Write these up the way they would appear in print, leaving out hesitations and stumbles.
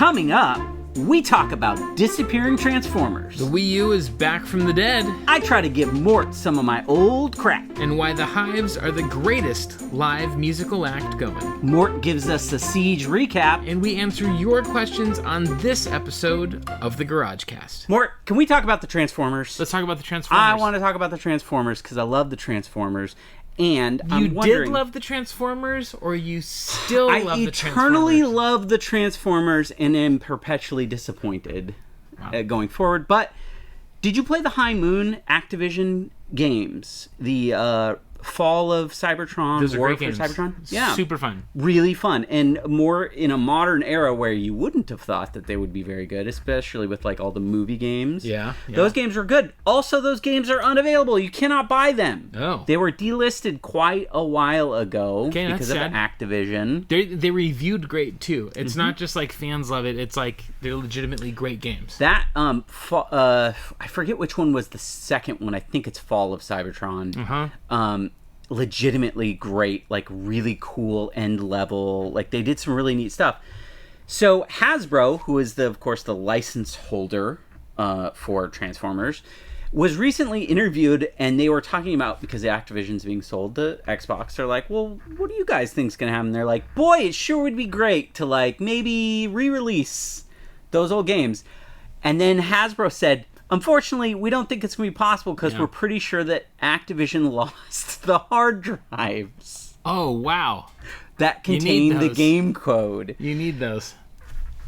Coming up, we talk about disappearing Transformers. The Wii U is back from the dead. I try to give Mort some of my old crap. And why the Hives are the greatest live musical act going. Mort gives us a SEGE recap. And we answer your questions on this episode of the Garagecast. Mort, can we talk about the Transformers? Let's talk about the Transformers. I want to talk about the Transformers because I love the Transformers. And you I'm wondering, did love the Transformers, or you still love the Transformers? I eternally love the Transformers and am perpetually disappointed going forward. But did you play the High Moon Activision games? The Fall of Cybertron, Those are War great for games. Cybertron? Yeah. Super fun. Really fun. And more in a modern era where you wouldn't have thought that they would be very good, especially with like all the movie games. Yeah. Those games are good. Also, those games are unavailable. You cannot buy them. Oh. They were delisted quite a while ago because of sad. Activision. They reviewed great too. It's not just like fans love it. It's like they're legitimately great games. That I forget which one was the second one. I think it's Fall of Cybertron. Legitimately great, like really cool end level. Like they did some really neat stuff. So Hasbro, who is of course the license holder for Transformers, was recently interviewed, and they were talking about, because the Activision's being sold to Xbox, they're like, well, what do you guys think's gonna happen? They're like, boy, it sure would be great to like maybe re-release those old games. And then Hasbro said, unfortunately, we don't think it's going to be possible because we're pretty sure that Activision lost the hard drives. Oh, wow. That contain the game code. You need those.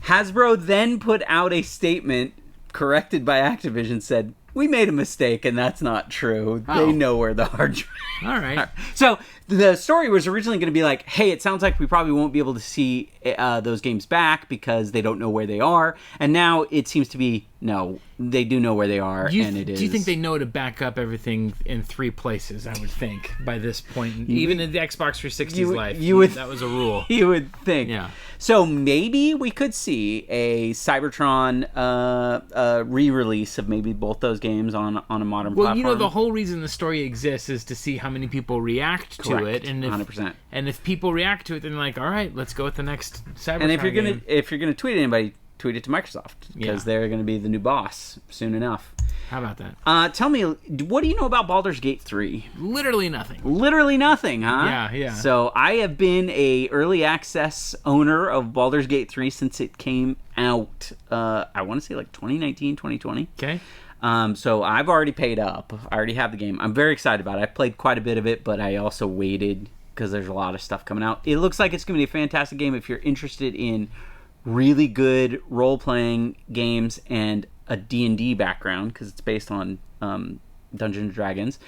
Hasbro then put out a statement corrected by Activision, said, we made a mistake and that's not true. They know where the hard drives All right. are. So the story was originally going to be like, hey, it sounds like we probably won't be able to see those games back because they don't know where they are. And now it seems to be, no, they do know where they are. Do you think they know to back up everything in 3 places, I would think, by this point? Even in the Xbox 360's life, that was a rule. You would think. Yeah. So maybe we could see a Cybertron re-release of maybe both those games on a modern platform. Well, you know, the whole reason the story exists is to see how many people react to it. And if, 100%. And if people react to it, then they're like, all right, let's go with the next Cybertron And if you're game. gonna tweet anybody, tweet it to Microsoft because they're going to be the new boss soon enough. How about that? Tell me, what do you know about Baldur's Gate 3? Literally nothing. Literally nothing, huh? Yeah. So I have been a early access owner of Baldur's Gate 3 since it came out, I want to say like 2019, 2020. Okay. So I've already paid up. I already have the game. I'm very excited about it. I played quite a bit of it, but I also waited because there's a lot of stuff coming out. It looks like it's going to be a fantastic game if you're interested in really good role-playing games and a D&D background, because it's based on Dungeons & Dragons.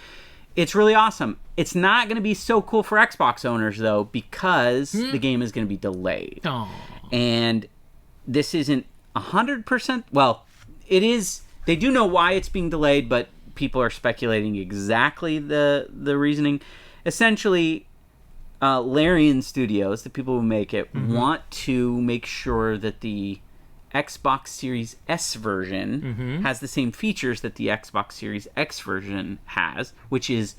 It's really awesome. It's not going to be so cool for Xbox owners, though, because the game is going to be delayed. Oh. And this isn't 100%... Well, it is... They do know why it's being delayed, but people are speculating exactly the reasoning. Essentially... Larian Studios, the people who make it, want to make sure that the Xbox Series S version has the same features that the Xbox Series X version has, which is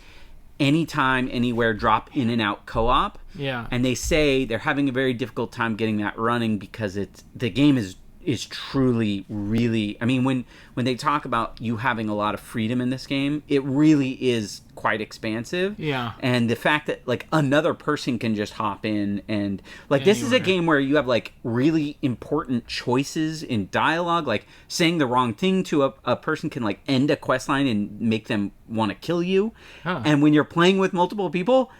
anytime, anywhere, drop in and out co-op. Yeah. And they say they're having a very difficult time getting that running because the game is truly really, I mean, when they talk about you having a lot of freedom in this game, it really is quite expansive. Yeah. And the fact that like another person can just hop in and like this is a game where you have like really important choices in dialogue, like saying the wrong thing to a person can like end a quest line and make them want to kill you. And when you're playing with multiple people,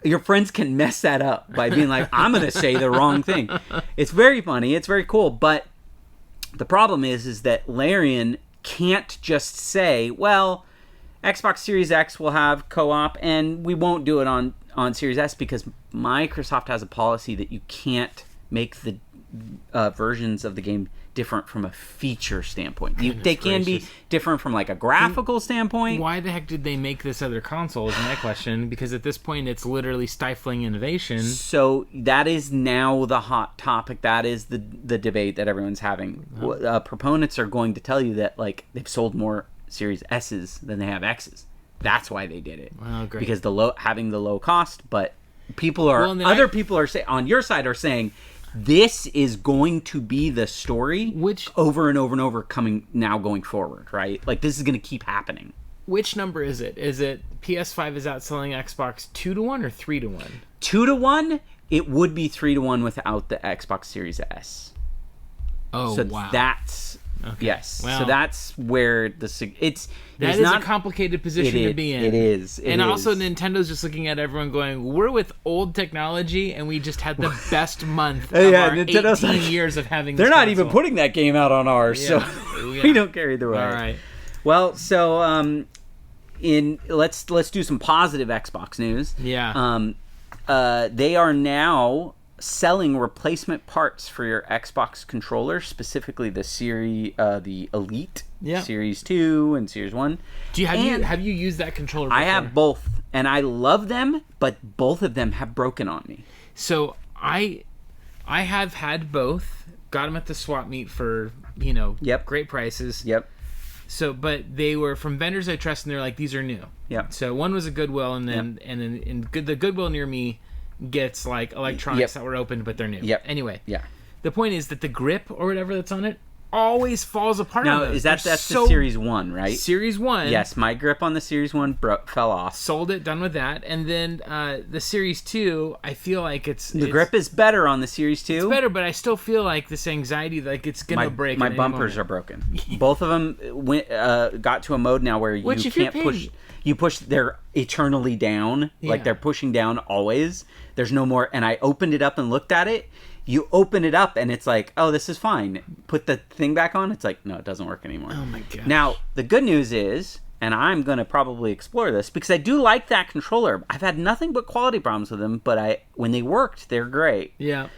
your friends can mess that up by being like, I'm going to say the wrong thing. It's very funny. It's very cool. But the problem is that Larian can't just say, well, Xbox Series X will have co-op and we won't do it on Series S because Microsoft has a policy that you can't make the versions of the game different from a feature standpoint. They can be different from like a graphical standpoint. Why the heck did they make this other console is my question, because at this point it's literally stifling innovation. So that is now the hot topic. That is the debate that everyone's having. Proponents are going to tell you that like they've sold more Series S's than they have X's. That's why they did it. Well, great. Because having the low cost, but people are on your side are saying this is going to be the story over and over and over going forward, right? Like, this is going to keep happening. Which number is it? Is it PS5 is outselling Xbox 2-1 or 3-1? 2-1. It would be 3-1 without the Xbox Series S. Oh, so wow. That's okay. Yes. Well, so that's where that is a complicated position to be in. It is. Also, Nintendo's just looking at everyone going, we're with old technology, and we just had the best month of our Nintendo's 18 years of having this They're not console. even putting that game out on ours, so we don't care either way. All right. Well, so let's do some positive Xbox news. Yeah. They are now selling replacement parts for your Xbox controller, specifically the Elite, Series 2 and Series 1. Have you used that controller before? I have both, and I love them, but both of them have broken on me. So I have had both. Got them at the swap meet for great prices. Yep. So, but they were from vendors I trust, and they're like, these are new. Yep. So one was a Goodwill, and then the Goodwill near me gets like electronics that were opened, but they're new. Yep. Anyway. Yeah. The point is that the grip or whatever that's on it always falls apart. Now, is that's the Series 1, right? Series 1. Yes, my grip on the Series 1 fell off. Sold it, done with that. And then the Series 2, I feel like the grip is better on the Series 2. It's better, but I still feel like this anxiety, like it's going to break. My bumpers are broken. Both of them got to a mode now where you can't push. You push, they're eternally down. Yeah. Like they're pushing down always. There's no more. And I opened it up and looked at it. You open it up and it's like, oh, this is fine. Put the thing back on. It's like, no, it doesn't work anymore. Oh my god. Now, the good news is, and I'm going to probably explore this because I do like that controller. I've had nothing but quality problems with them, but when they worked, they're great. Yeah.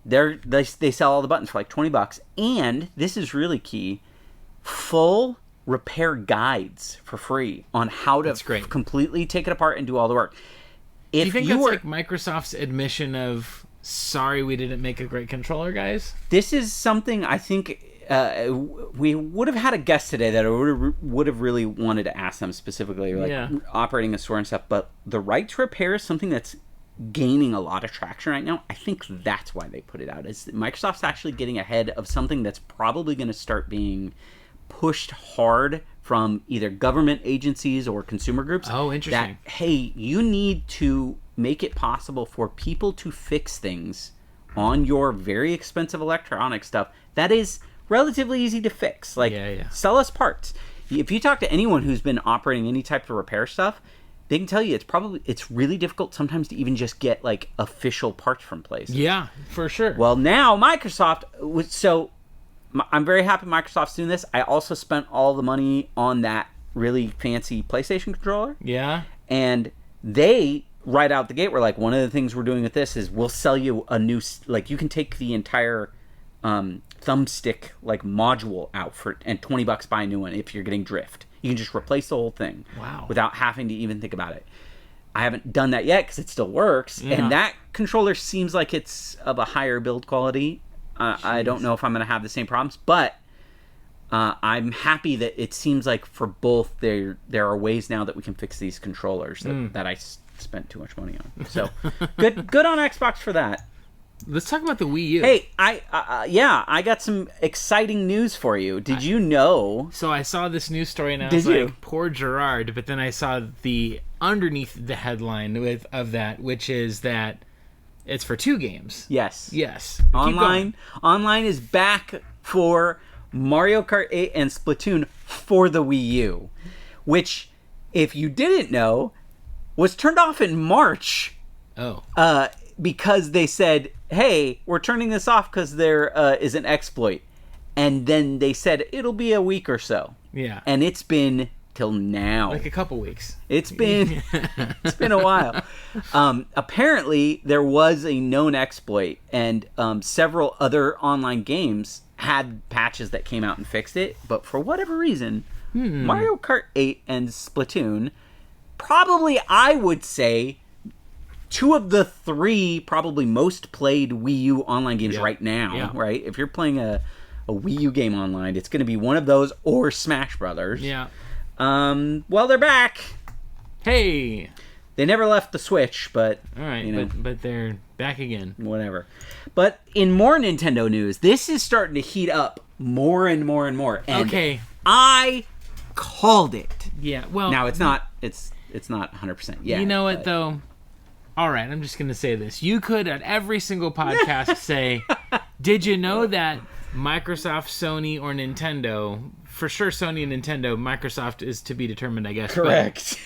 They sell all the buttons for like $20, and this is really key, full repair guides for free on how to completely take it apart and do all the work. Do you think that's like Microsoft's admission of, sorry, we didn't make a great controller, guys? This is something I think we would have had a guest today that I would have really wanted to ask them specifically, like operating a store and stuff. But the right to repair is something that's gaining a lot of traction right now. I think that's why they put it out. Is Microsoft's actually getting ahead of something that's probably going to start being pushed hard from either government agencies or consumer groups. Oh, interesting. That, hey, you need to make it possible for people to fix things on your very expensive electronic stuff that is relatively easy to fix. Like, sell us parts. If you talk to anyone who's been operating any type of repair stuff, they can tell you it's really difficult sometimes to even just get like official parts from places. Yeah, for sure. Well, now Microsoft, I'm very happy Microsoft's doing this. I also spent all the money on that really fancy PlayStation controller. Yeah. And they, right out the gate, were like, one of the things we're doing with this is we'll sell you a new, like, you can take the entire thumbstick, like, module out and $20 buy a new one if you're getting drift. You can just replace the whole thing. Wow. Without having to even think about it. I haven't done that yet because it still works. Yeah. And that controller seems like it's of a higher build quality. I don't know if I'm going to have the same problems, but I'm happy that it seems like for both there are ways now that we can fix these controllers that I spent too much money on. So good on Xbox for that. Let's talk about the Wii U. Hey, I got some exciting news for you. Did you know? So I saw this news story and I was like, poor Gerard. But then I saw the underneath the headline of that, which is that it's for 2 games. Yes. Online is back for Mario Kart 8 and Splatoon for the Wii U, which, if you didn't know, was turned off in March. Oh. Because they said, hey, we're turning this off because there is an exploit. And then they said it'll be a week or so. Yeah. And it's been till now. Like a couple weeks. It's been a while. Apparently, there was a known exploit, and several other online games had patches that came out and fixed it. But for whatever reason, Mario Kart 8 and Splatoon, probably, I would say, 2 of the 3 probably most played Wii U online games right now, right? If you're playing a Wii U game online, it's going to be one of those or Smash Brothers. Yeah. Well, they're back. Hey. They never left the Switch, but all right, you know. but they're Back again. Whatever. But in more Nintendo news, this is starting to heat up more and more and more. And okay. I called it. Yeah, well... Now, it's not 100% yet. You know what, though? All right, I'm just going to say this. You could, at every single podcast, say, did you know that Microsoft, Sony, or Nintendo... For sure, Sony and Nintendo. Microsoft is to be determined, I guess. Correct.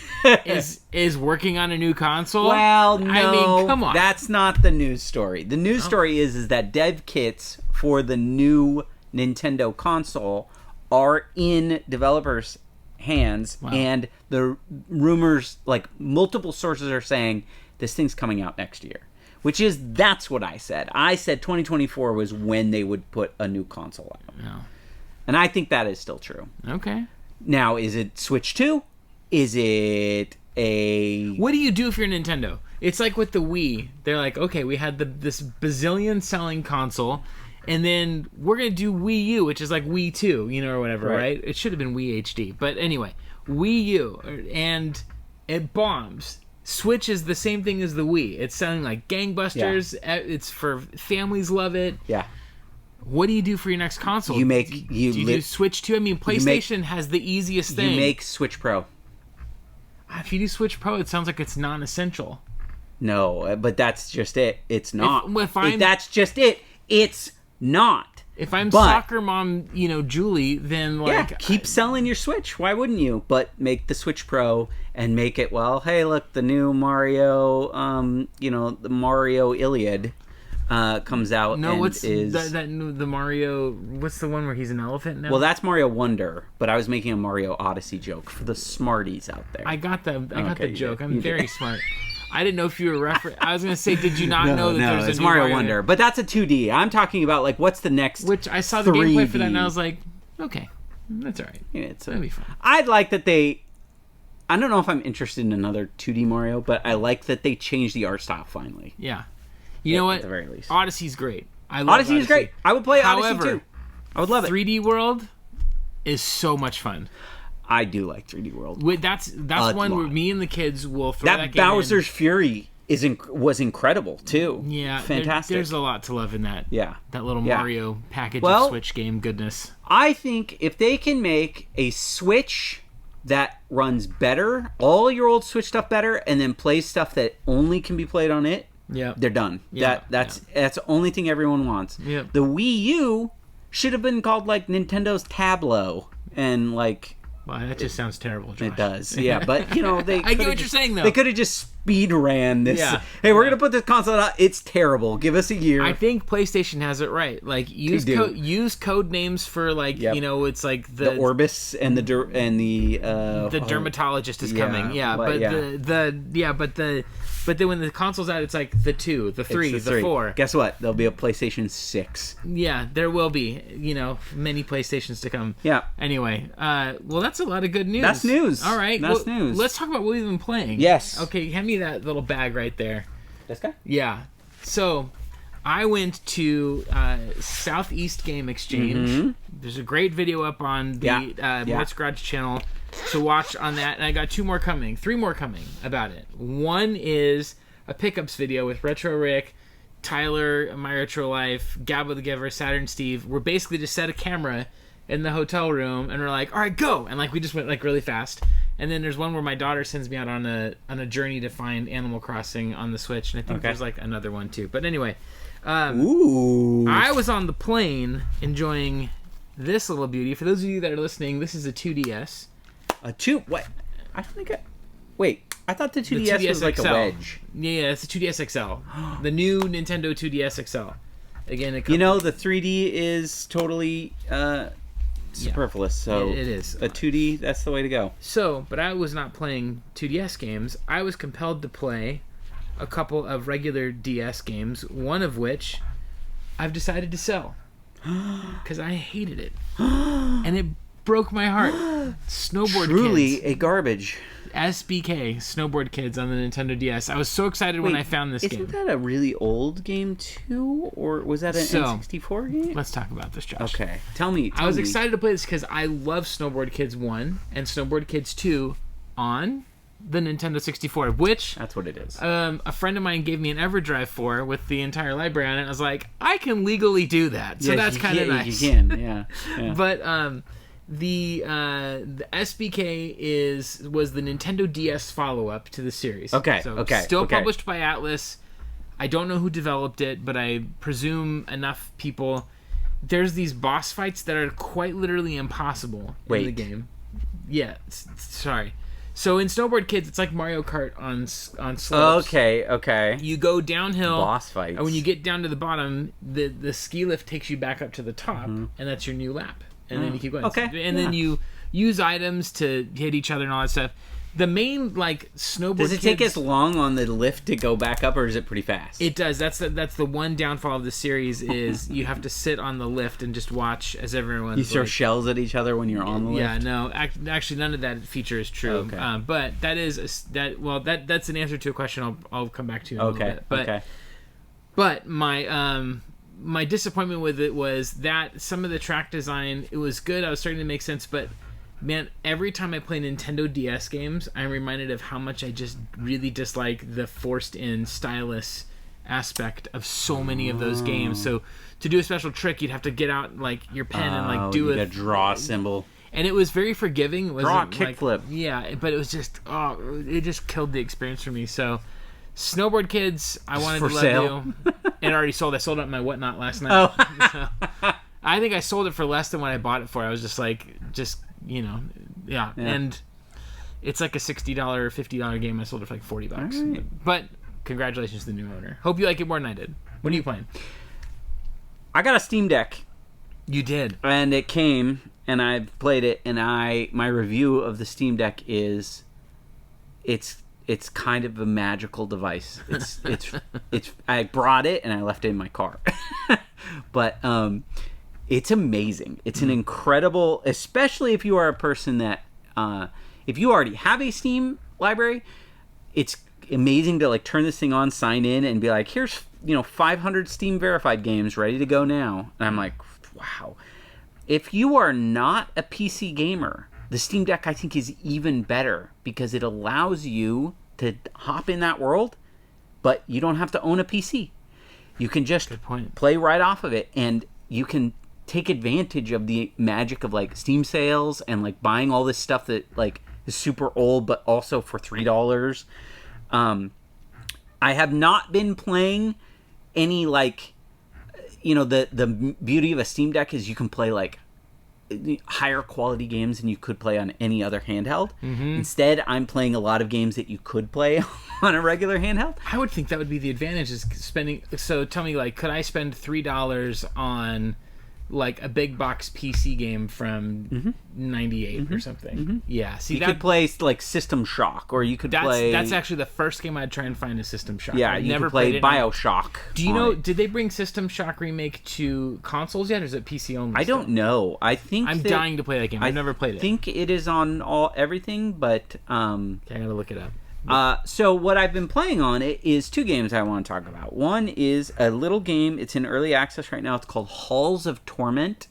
is working on a new console? Well, no. I mean, come on. That's not the news story. The news story is that dev kits for the new Nintendo console are in developers' hands, and the rumors, like multiple sources are saying, this thing's coming out next year. That's what I said. I said 2024 was when they would put a new console out. No. And I think that is still true. Okay. Now, is it Switch 2? Is it a... What do you do if you're Nintendo? It's like with the Wii. They're like, okay, we had this bazillion selling console, and then we're going to do Wii U, which is like Wii 2, or whatever, right? It should have been Wii HD. But anyway, Wii U, and it bombs. Switch is the same thing as the Wii. It's selling like gangbusters. Yeah. It's for... Families love it. Yeah. What do you do for your next console? Do you do Switch 2? I mean, PlayStation has the easiest thing. You make Switch Pro. If you do Switch Pro, it sounds like it's non-essential. No, but that's just it. It's not. That's just it. It's not. If I'm soccer mom, Julie, then keep selling your Switch. Why wouldn't you? But make the Switch Pro and make it, hey, look, the new Mario, the Mario Iliad. Comes out. No, what's the Mario? What's the one where he's an elephant now? Well, that's Mario Wonder, but I was making a Mario Odyssey joke for the smarties out there. I got the joke. I'm very smart. I didn't know if you were I was going to say, did you not know that there's a new Mario Wonder? But that's a 2D. I'm talking about what's the next? Which I saw the 3D gameplay for that, and I was like, okay, that's all right. Yeah, that'll be fun. I'd like that they. I don't know if I'm interested in another 2D Mario, but I like that they changed the art style finally. Yeah. You know what? At the very least. Odyssey's great. Odyssey is great. I would play Odyssey too. I would love it. 3D World is so much fun. I do like 3D World. That's one where me and the kids will throw that game Bowser's Fury was incredible too. Yeah, fantastic. There's a lot to love in that. Yeah, that little Mario package of Switch game goodness. I think if they can make a Switch that runs better, all your old Switch stuff better, and then plays stuff that only can be played on it. Yeah, they're done. That's the only thing everyone wants. Yeah. The Wii U should have been called Nintendo's Tableau, and Well, that just sounds terrible, Josh. It does, yeah. But they. I get what you're saying, though. They could have just speed ran this. Yeah. Hey, we're gonna put this console out. It's terrible. Give us a year. I think PlayStation has it right. Use code names for it's like the Orbis and the dermatologist is coming. Yeah, but then when the console's out, it's like the 2, the 3, the 4. Guess what? There'll be a PlayStation 6. Yeah, there will be. Many PlayStations to come. Yeah. Anyway, well, that's a lot of good news. That's news. All right. That's news. Let's talk about what we've been playing. Yes. Okay, hand me that little bag right there. This guy? Yeah. So, I went to Southeast Game Exchange. Mm-hmm. There's a great video up on the Mort's Garage channel to watch on that, and I got 3 more coming about it. One is a pickups video with Retro Rick, Tyler, My Retro Life, Gabbo the Giver, Saturn Steve. We're basically just set a camera in the hotel room, and we're like, all right, go, and we just went really fast. And then there's one where my daughter sends me out on a journey to find Animal Crossing on the Switch, and I think there's another one too. But anyway, ooh, I was on the plane enjoying this little beauty. For those of you that are listening, this is a 2DS. What? I don't think Wait, I thought the 2DS was like XL. a wedge. Yeah, it's a 2DS XL. The new Nintendo 2DS XL. Again, the 3D is totally superfluous, so it is. A 2D, that's the way to go. So, but I was not playing 2DS games. I was compelled to play a couple of regular DS games, one of which I've decided to sell because I hated it. And it broke my heart. Snowboard Truly Kids. A garbage. SBK, Snowboard Kids on the Nintendo DS. I was so excited when I found this game. Isn't that a really old game too? Or was that an N64 game? Let's talk about this, Josh. Okay. Tell me. I was excited to play this because I love Snowboard Kids 1 and Snowboard Kids 2 on the Nintendo 64, which that's what it is. A friend of mine gave me an EverDrive for with the entire library on it. I was like, I can legally do that, so that's kind of nice. You can, yeah. But the SBK was the Nintendo DS follow-up to the series. Still published by Atlas. I don't know who developed it, but I presume enough people. There's these boss fights that are quite literally impossible in the game. Yeah, sorry. So in Snowboard Kids, it's like Mario Kart on slopes. Okay. You go downhill. Boss fights. And when you get down to the bottom, the ski lift takes you back up to the top, and that's your new lap. And then you keep going. Okay. And then you use items to hit each other and all that stuff. The main snowboard. Does it take as long on the lift to go back up, or is it pretty fast? It does. That's the one downfall of the series is you have to sit on the lift and just watch as everyone. You throw shells at each other when you're on the lift. Yeah, no, actually, none of that feature is true. Okay. But that's an answer to a question I'll come back to in a little bit. But my disappointment with it was that some of the track design, it was good. I was starting to make sense, but man, every time I play Nintendo DS games, I'm reminded of how much I just really dislike the forced-in stylus aspect of so many of those games. So to do a special trick, you'd have to get out your pen and do a draw symbol. And it was very forgiving. It draw a kickflip. Yeah, but it was just it just killed the experience for me. So Snowboard Kids, I wanted to let you. It already sold. I sold it at my Whatnot last night. So, I think I sold it for less than what I bought it for. I was just yeah. And it's like a $60 or $50 game. I sold it for like $40. Right. But congratulations to the new owner. Hope you like it more than I did. What are you playing? I got a Steam Deck. You did. And it came, and I played it, and my review of the Steam Deck is it's kind of a magical device. It's I brought it and I left it in my car. But it's amazing. It's an incredible, especially if you are a person that if you already have a Steam library, it's amazing to turn this thing on, sign in, and be like, here's 500 Steam verified games ready to go now. And I'm like, wow. If you are not a PC gamer, the Steam Deck I think is even better because it allows you to hop in that world, but you don't have to own a PC. You can just play right off of it, and you can take advantage of the magic of Steam sales and buying all this stuff that is super old but also for $3. I have not been playing any the beauty of a Steam Deck is you can play higher quality games than you could play on any other handheld. Instead, I'm playing a lot of games that you could play on a regular handheld. I would think that would be the advantage is spending. So tell me, could I spend $3 on a big box PC game from 98 or something? Yeah, see, you could play System Shock, or you could play. That's actually the first game I'd try and find is System Shock. Yeah, I've you never could play played BioShock. Do you know? Did they bring System Shock Remake to consoles yet, or is it PC only? I don't know. I think I'm dying to play that game. I've never played it. I think it is on everything, but okay, I gotta look it up. So what I've been playing on it is two games I want to talk about. One is a little game. It's in early access right now. It's called Halls of Torment.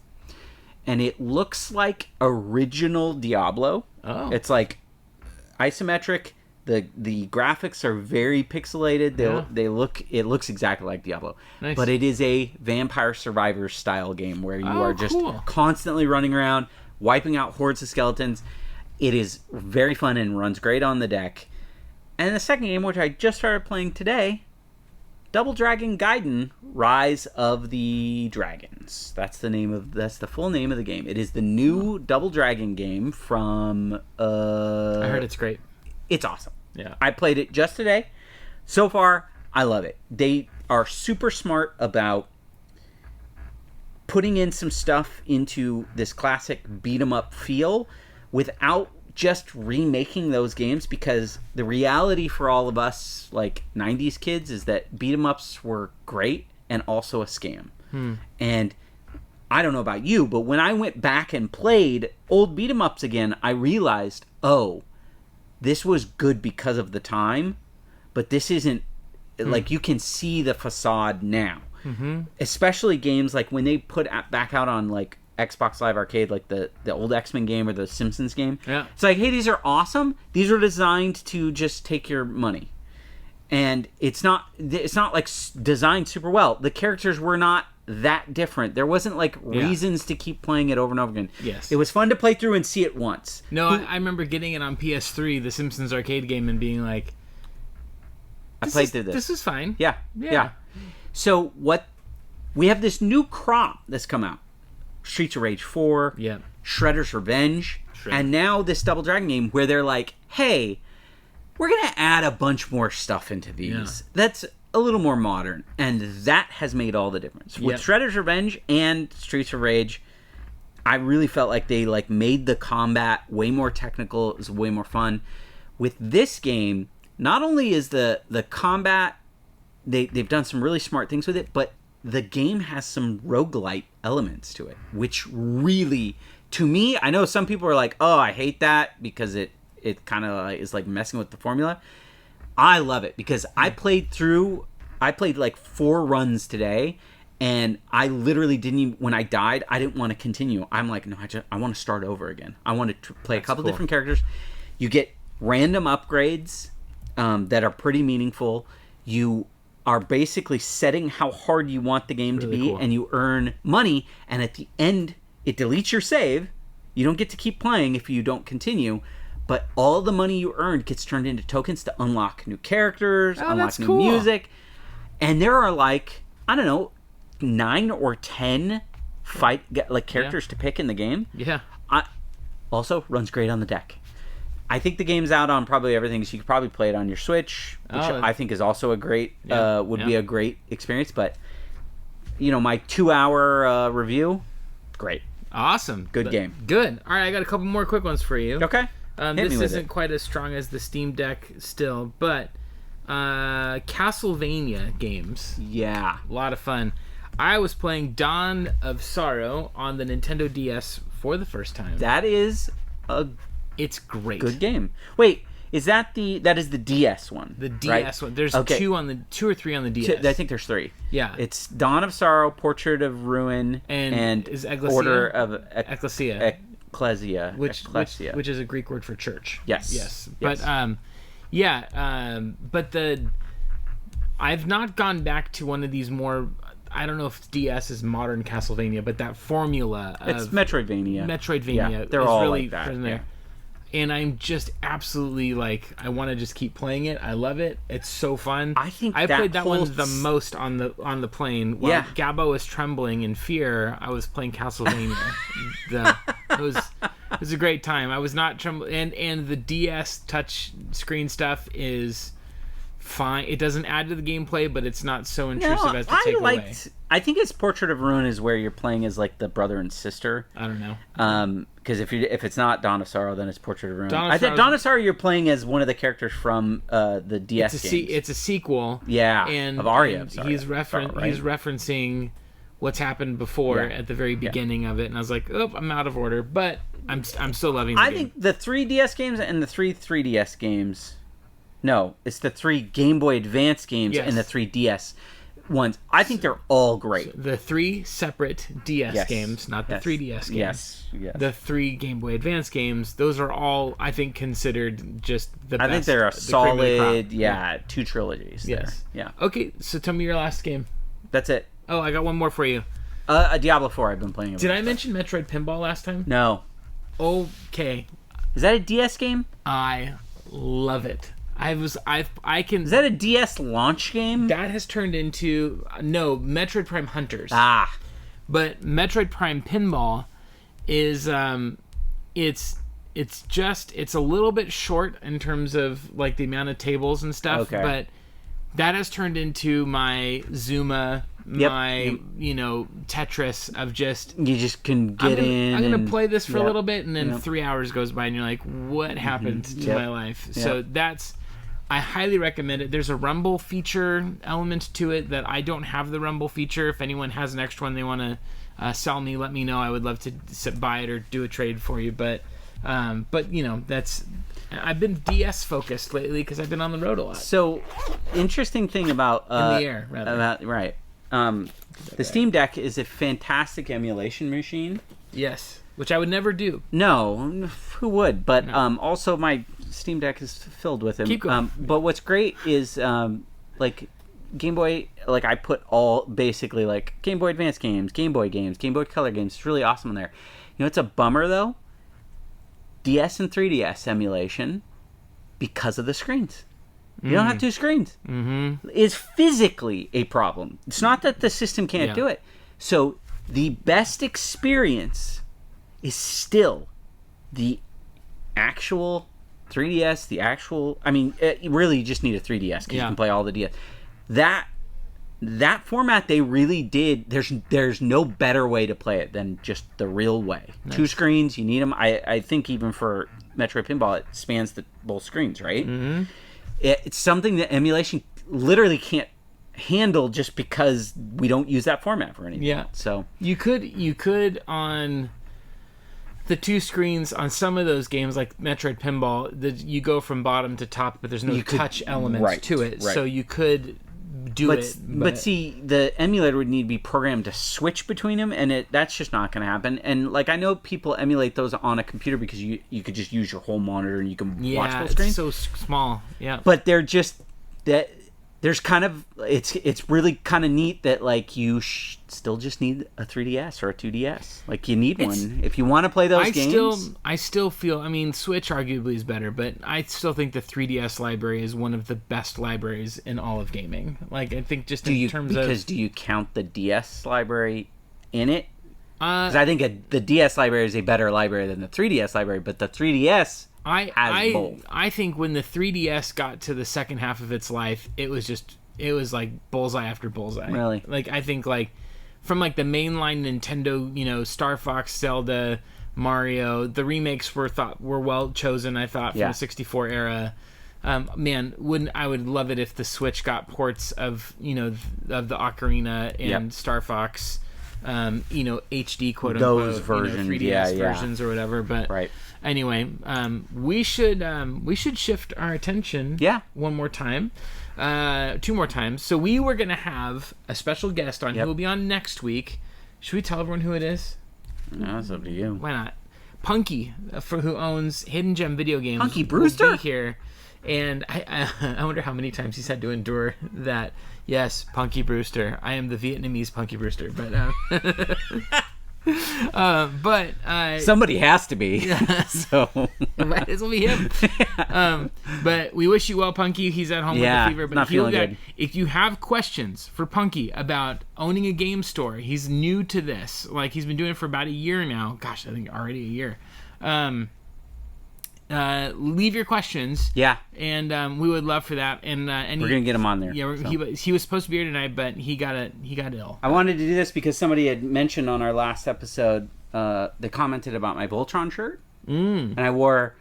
And it looks like original Diablo. Oh. It's isometric. The graphics are very pixelated. It looks exactly like Diablo. Nice. But it is a Vampire Survivors style game where you are just constantly running around, wiping out hordes of skeletons. It is very fun and runs great on the deck. And the second game, which I just started playing today, Double Dragon Gaiden: Rise of the Dragons. That's the full name of the game. It is the new Double Dragon game from I heard it's great. It's awesome. Yeah. I played it just today. So far, I love it. They are super smart about putting in some stuff into this classic beat 'em up feel without just remaking those games, because the reality for all of us 90s kids is that beat 'em ups were great and also a scam. And I don't know about you, but when I went back and played old beat 'em ups again, I realized, this was good because of the time, but this isn't you can see the facade now. Especially games when they put back out on Xbox Live Arcade, like the old X-Men game or the Simpsons game. Yeah. It's like, hey, these are awesome. These are designed to just take your money. And it's not like designed super well. The characters were not that different. There wasn't like reasons to keep playing it over and over again. Yes. It was fun to play through and see it once. No, I remember getting it on PS3, the Simpsons arcade game, and being like, I played through this. This is fine. Yeah. So we have this new crop that's come out. Streets of Rage 4, Shredder's Revenge, and now this Double Dragon game where they're like, hey, we're going to add a bunch more stuff into these. Yeah. That's a little more modern, and that has made all the difference. With Shredder's Revenge and Streets of Rage, I really felt like they like made the combat way more technical. It was way more fun. With this game, not only is the combat, they've done some really smart things with it, but the game has some roguelite elements to it, which really, to me, I know some people are like, oh, I hate that because it kind of is like messing with the formula. I love it because I played like 4 runs today, and I literally didn't even, when I died, I didn't want to continue. I'm like, no, I want to start over again. I want to play a couple different characters. You get random upgrades that are pretty meaningful. You are basically setting how hard you want the game to be, and you earn money, and at the end, it deletes your save. You don't get to keep playing if you don't continue, but all the money you earned gets turned into tokens to unlock new characters, unlock new music, and there are like, I don't know, 9 or 10 characters to pick in the game. Yeah. Also, runs great on the deck. I think the game's out on probably everything, so you could probably play it on your Switch, which I think is also a great, be a great experience. But, my 2-hour review, great. Awesome. Good game. Good. All right, I got a couple more quick ones for you. Okay. This isn't quite as strong as the Steamdeck still, but Castlevania games. Yeah. A lot of fun. I was playing Dawn of Sorrow on the Nintendo DS for the first time. That is It's great. Good game. Wait, that is the DS one? The DS one. There's 2 or 3 on the DS. I think there's 3. Yeah. It's Dawn of Sorrow, Portrait of Ruin, and is Ecclesia? Order of Ecclesia. Ecclesia. Which is a Greek word for church. Yes. But I've not gone back to one of these more, I don't know if DS is modern Castlevania, but that formula of it's Metroidvania. Yeah, they're all really like that. there. And I'm just absolutely like, I want to just keep playing it. I love it. It's so fun. I think I played that one the most on the plane. While Gabbo was trembling in fear, I was playing Castlevania. It was a great time. I was not trembling, and the DS touch screen stuff is fine. It doesn't add to the gameplay, but it's not so intrusive as to take away. I think it's Portrait of Ruin is where you're playing as like the brother and sister. I don't know. Because if it's not Dawn of Sorrow, then it's Portrait of Ruin. I think Dawn of Sorrow you're playing as one of the characters from the DS games. It's a sequel. Yeah, and, of Aria. And he's referencing what's happened before at the very beginning of it, and I was like, oh, I'm out of order, but I'm still loving the game. I think the 3 DS games and the 3 3DS games. No, it's the 3 Game Boy Advance games and the 3 DS ones. I think they're all great. So the 3 separate DS games, not the 3DS games. Yes. The 3 Game Boy Advance games, those are all, I think, considered just the best. I think they're a solid, 2 trilogies. Yes. Yeah. Okay, so tell me your last game. That's it. Oh, I got one more for you. A Diablo 4 I've been playing. Did I mention Metroid Pinball last time? No. Okay. Is that a DS game? I love it. Is that a DS launch game? That has turned into Metroid Prime Hunters. But Metroid Prime Pinball is it's a little bit short in terms of like the amount of tables and stuff. Okay. But that has turned into my Zuma, Tetris of just you just can get in. I'm gonna play this for a little bit, and then 3 hours goes by, and you're like, what happened to my life? So I highly recommend it. There's a Rumble feature element to it that I don't have the Rumble feature. If anyone has an extra one they want to sell me, let me know. I would love to buy it or do a trade for you. But that's. I've been DS focused lately because I've been on the road a lot. So, interesting thing about in the air, rather. Right. the Steam Deck is a fantastic emulation machine. Yes, which I would never do. No, who would? But also my Steam Deck is filled with them. Keep going. But what's great is like Game Boy. Like I put all basically like Game Boy Advance games, Game Boy Color games. It's really awesome in there. You know, it's a bummer though. DS and 3DS emulation, because of the screens. You don't have two screens. Is physically a problem. It's not that the system can't do it. So the best experience is still the actual 3DS, the actual... I mean, really you just need a 3DS because you can play all the DS. That format they really did, there's no better way to play it than just the real way. Nice. Two screens, you need them. I think even for Metroid Pinball, it spans both screens, right? It's something that emulation literally can't handle just because we don't use that format for anything. Yeah. So you could on the two screens on some of those games like Metroid Pinball, you go from bottom to top, but there's no touch elements to it. Right. So you could do it. But see, the emulator would need to be programmed to switch between them, and that's just not going to happen. And like I know people emulate those on a computer because you could just use your whole monitor and you can watch full screen. It's so small. Yeah. But they're just that. There's kind of it's really kind of neat that like you still just need a 3DS or a 2DS. Like you need one if you want to play those games. I still feel. I mean, Switch arguably is better, but I still think the 3DS library is one of the best libraries in all of gaming. Like I think just do you count the DS library in it? Because I think the DS library is a better library than the 3DS library, but the 3DS. I think when the 3DS got to the second half of its life, it was like bullseye after bullseye. Really? Like I think like from like the mainline Nintendo, Star Fox, Zelda, Mario, the remakes were well chosen. I thought from the 64 era. Man, I would love it if the Switch got ports of of the Ocarina and Star Fox, HD quote unquote, those versions, 3DS versions or whatever. But anyway, we should shift our attention one more time, two more times. So we were gonna have a special guest on who will be on next week. Should we tell everyone who it is? No, it's up to you. Why not? Punky, who owns Hidden Gem Video Games. Punky Brewster will be here. And I wonder how many times he's had to endure that. Yes, Punky Brewster. I am the Vietnamese Punky Brewster, but somebody has to be. So it might as well be him. But we wish you well, Punky. He's at home with the fever, but not feeling good. If you have questions for Punky about owning a game store, he's new to this. Like he's been doing it for about a year now. Gosh, I think already a year. Leave your questions. Yeah. And we would love for that. And we're gonna get him on there. Yeah, he was supposed to be here tonight, but he got ill. I wanted to do this because somebody had mentioned on our last episode. They commented about my Voltron shirt, and I wore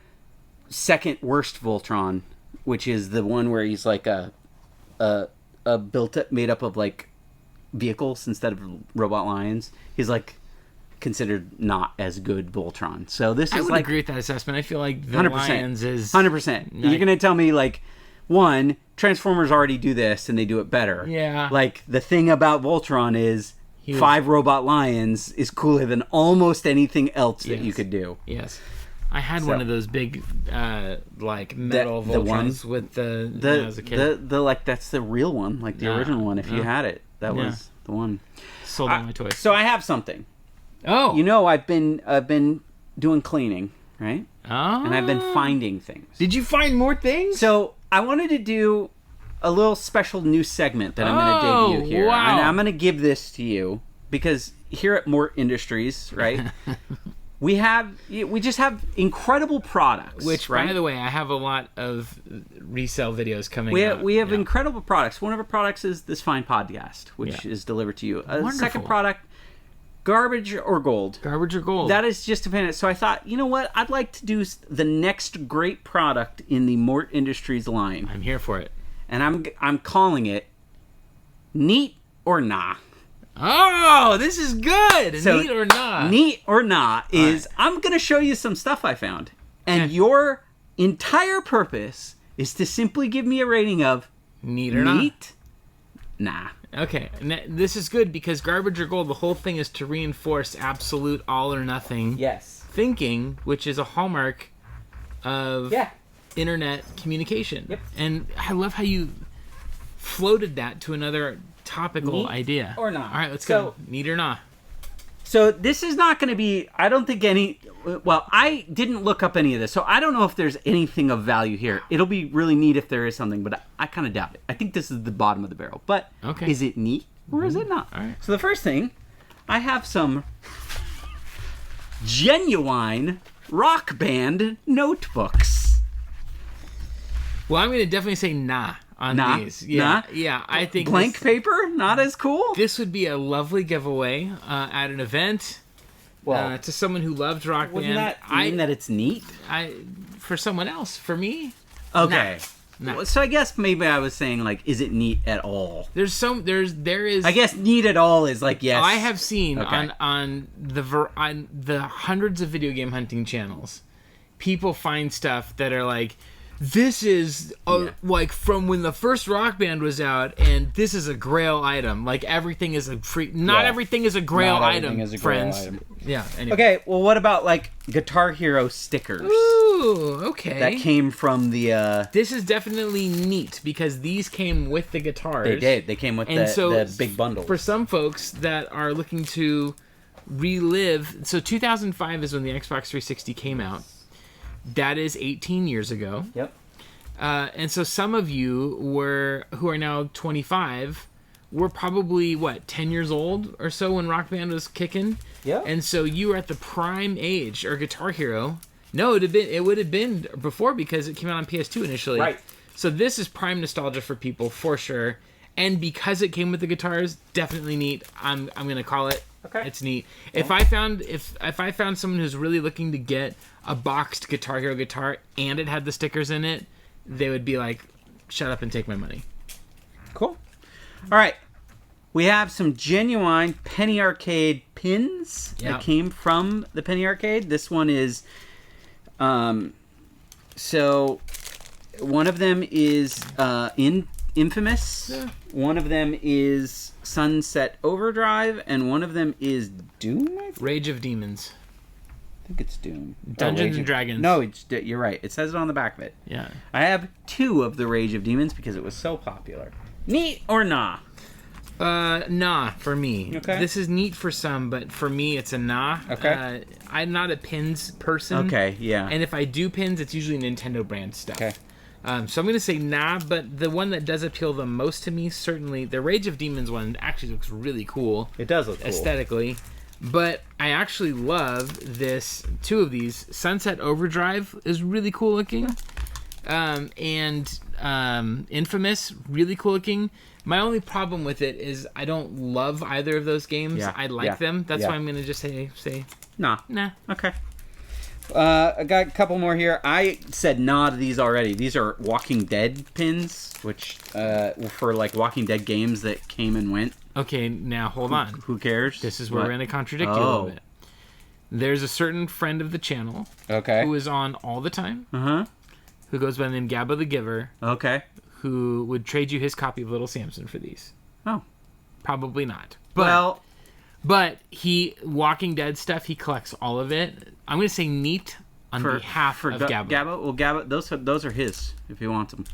second worst Voltron, which is the one where he's like a made up of like vehicles instead of robot lions. He's like considered not as good Voltron. So this is I would like agree with that assessment. I feel like the 100%, Lions is 100%. You're gonna tell me like one Transformers already do this and they do it better. Yeah. Like the thing about Voltron is 5 robot lions is cooler than almost anything else that you could do. Yes. I had one of those big like metal Voltrons with when I was a kid. The like that's the real one, like the original one. If you had it, that was the one. Sold all my toys. So I have something. Oh, I've been doing cleaning, right? Oh, and I've been finding things. Did you find more things? So I wanted to do a little special new segment that I'm going to debut here. Wow. And I'm going to give this to you because here at Mort Industries, right? we just have incredible products. Which, right? By the way, I have a lot of resale videos coming out. We have incredible products. One of our products is this fine podcast, which is delivered to you. A second product. Garbage or gold. Garbage or gold. That is just a fan. So I thought, you know what? I'd like to do the next great product in the Mort Industries line. I'm here for it. And I'm calling it Neat or Nah. Oh, this is good. So, Neat or Nah. Neat or Nah is I'm going to show you some stuff I found. And your entire purpose is to simply give me a rating of Neat or Neat, Nah. Okay, and this is good because garbage or gold, the whole thing is to reinforce absolute all or nothing thinking, which is a hallmark of internet communication. Yep. And I love how you floated that to another topical idea. Or not. All right, let's go. Neat or not. So this is not going to be, I don't think any, well, I didn't look up any of this, so I don't know if there's anything of value here. It'll be really neat if there is something, but I kind of doubt it. I think this is the bottom of the barrel. But is it neat or is it not? All right. So the first thing, I have some genuine Rock Band notebooks. Well, I'm going to definitely say nah on these. Yeah, yeah. I think blank paper, not as cool. This would be a lovely giveaway at an event. Well, to someone who loved Rock Band. Wouldn't that mean that it's neat? For someone else. For me, okay. Nah. So I guess maybe I was saying like, is it neat at all? There is. I guess neat at all is like yes. I have seen on the hundreds of video game hunting channels, people find stuff that are like, this is like from when the first Rock Band was out, and this is a Grail item. Like everything is a free. Not everything is a Grail item, friends. Yeah. Anyway. Okay. Well, what about like Guitar Hero stickers? Ooh. Okay. That came from the. This is definitely neat because these came with the guitars. They did. They came with the big bundle. For some folks that are looking to relive, so 2005 is when the Xbox 360 came out. That is 18 years ago. Yep. And so some of you who are now 25 were probably, 10 years old or so when Rock Band was kicking? Yeah. And so you were at the prime age, or Guitar Hero. No, it would have been before because it came out on PS2 initially. Right. So this is prime nostalgia for people, for sure. And because it came with the guitars, definitely neat. I'm going to call it. Okay. It's neat. Okay. If I found someone who's really looking to get a boxed Guitar Hero guitar and it had the stickers in it, they would be like, shut up and take my money. Cool. All right. We have some genuine Penny Arcade pins that came from the Penny Arcade. This one is, so one of them is Infamous. Yeah. One of them is Sunset Overdrive, and one of them is Doom? Rage of Demons. I think it's Doom. Dungeons and Dragons. No, you're right. It says it on the back of it. Yeah. I have 2 of the Rage of Demons because it was so popular. Neat or nah? Nah, for me. Okay. This is neat for some, but for me, it's a nah. Okay. I'm not a pins person. Okay, yeah. And if I do pins, it's usually Nintendo brand stuff. Okay. So I'm going to say nah, but the one that does appeal the most to me, certainly, the Rage of Demons one actually looks really cool. It does look cool. Aesthetically. But I actually love this, 2 of these. Sunset Overdrive is really cool looking. And Infamous, really cool looking. My only problem with it is I don't love either of those games. I like them. That's why I'm going to just say nah. Okay. I got a couple more here. I said nah to these already. These are Walking Dead pins, which for like Walking Dead games that came and went. Okay, now hold on. Who cares? This is where we're going to contradict you a little bit. There's a certain friend of the channel who is on all the time, who goes by the name Gabbo the Giver, who would trade you his copy of Little Samson for these. Oh. Probably not. But Walking Dead stuff, he collects all of it. I'm going to say neat on behalf of Gabbo. Gabbo? Well, Gabbo, those are his, if he wants them.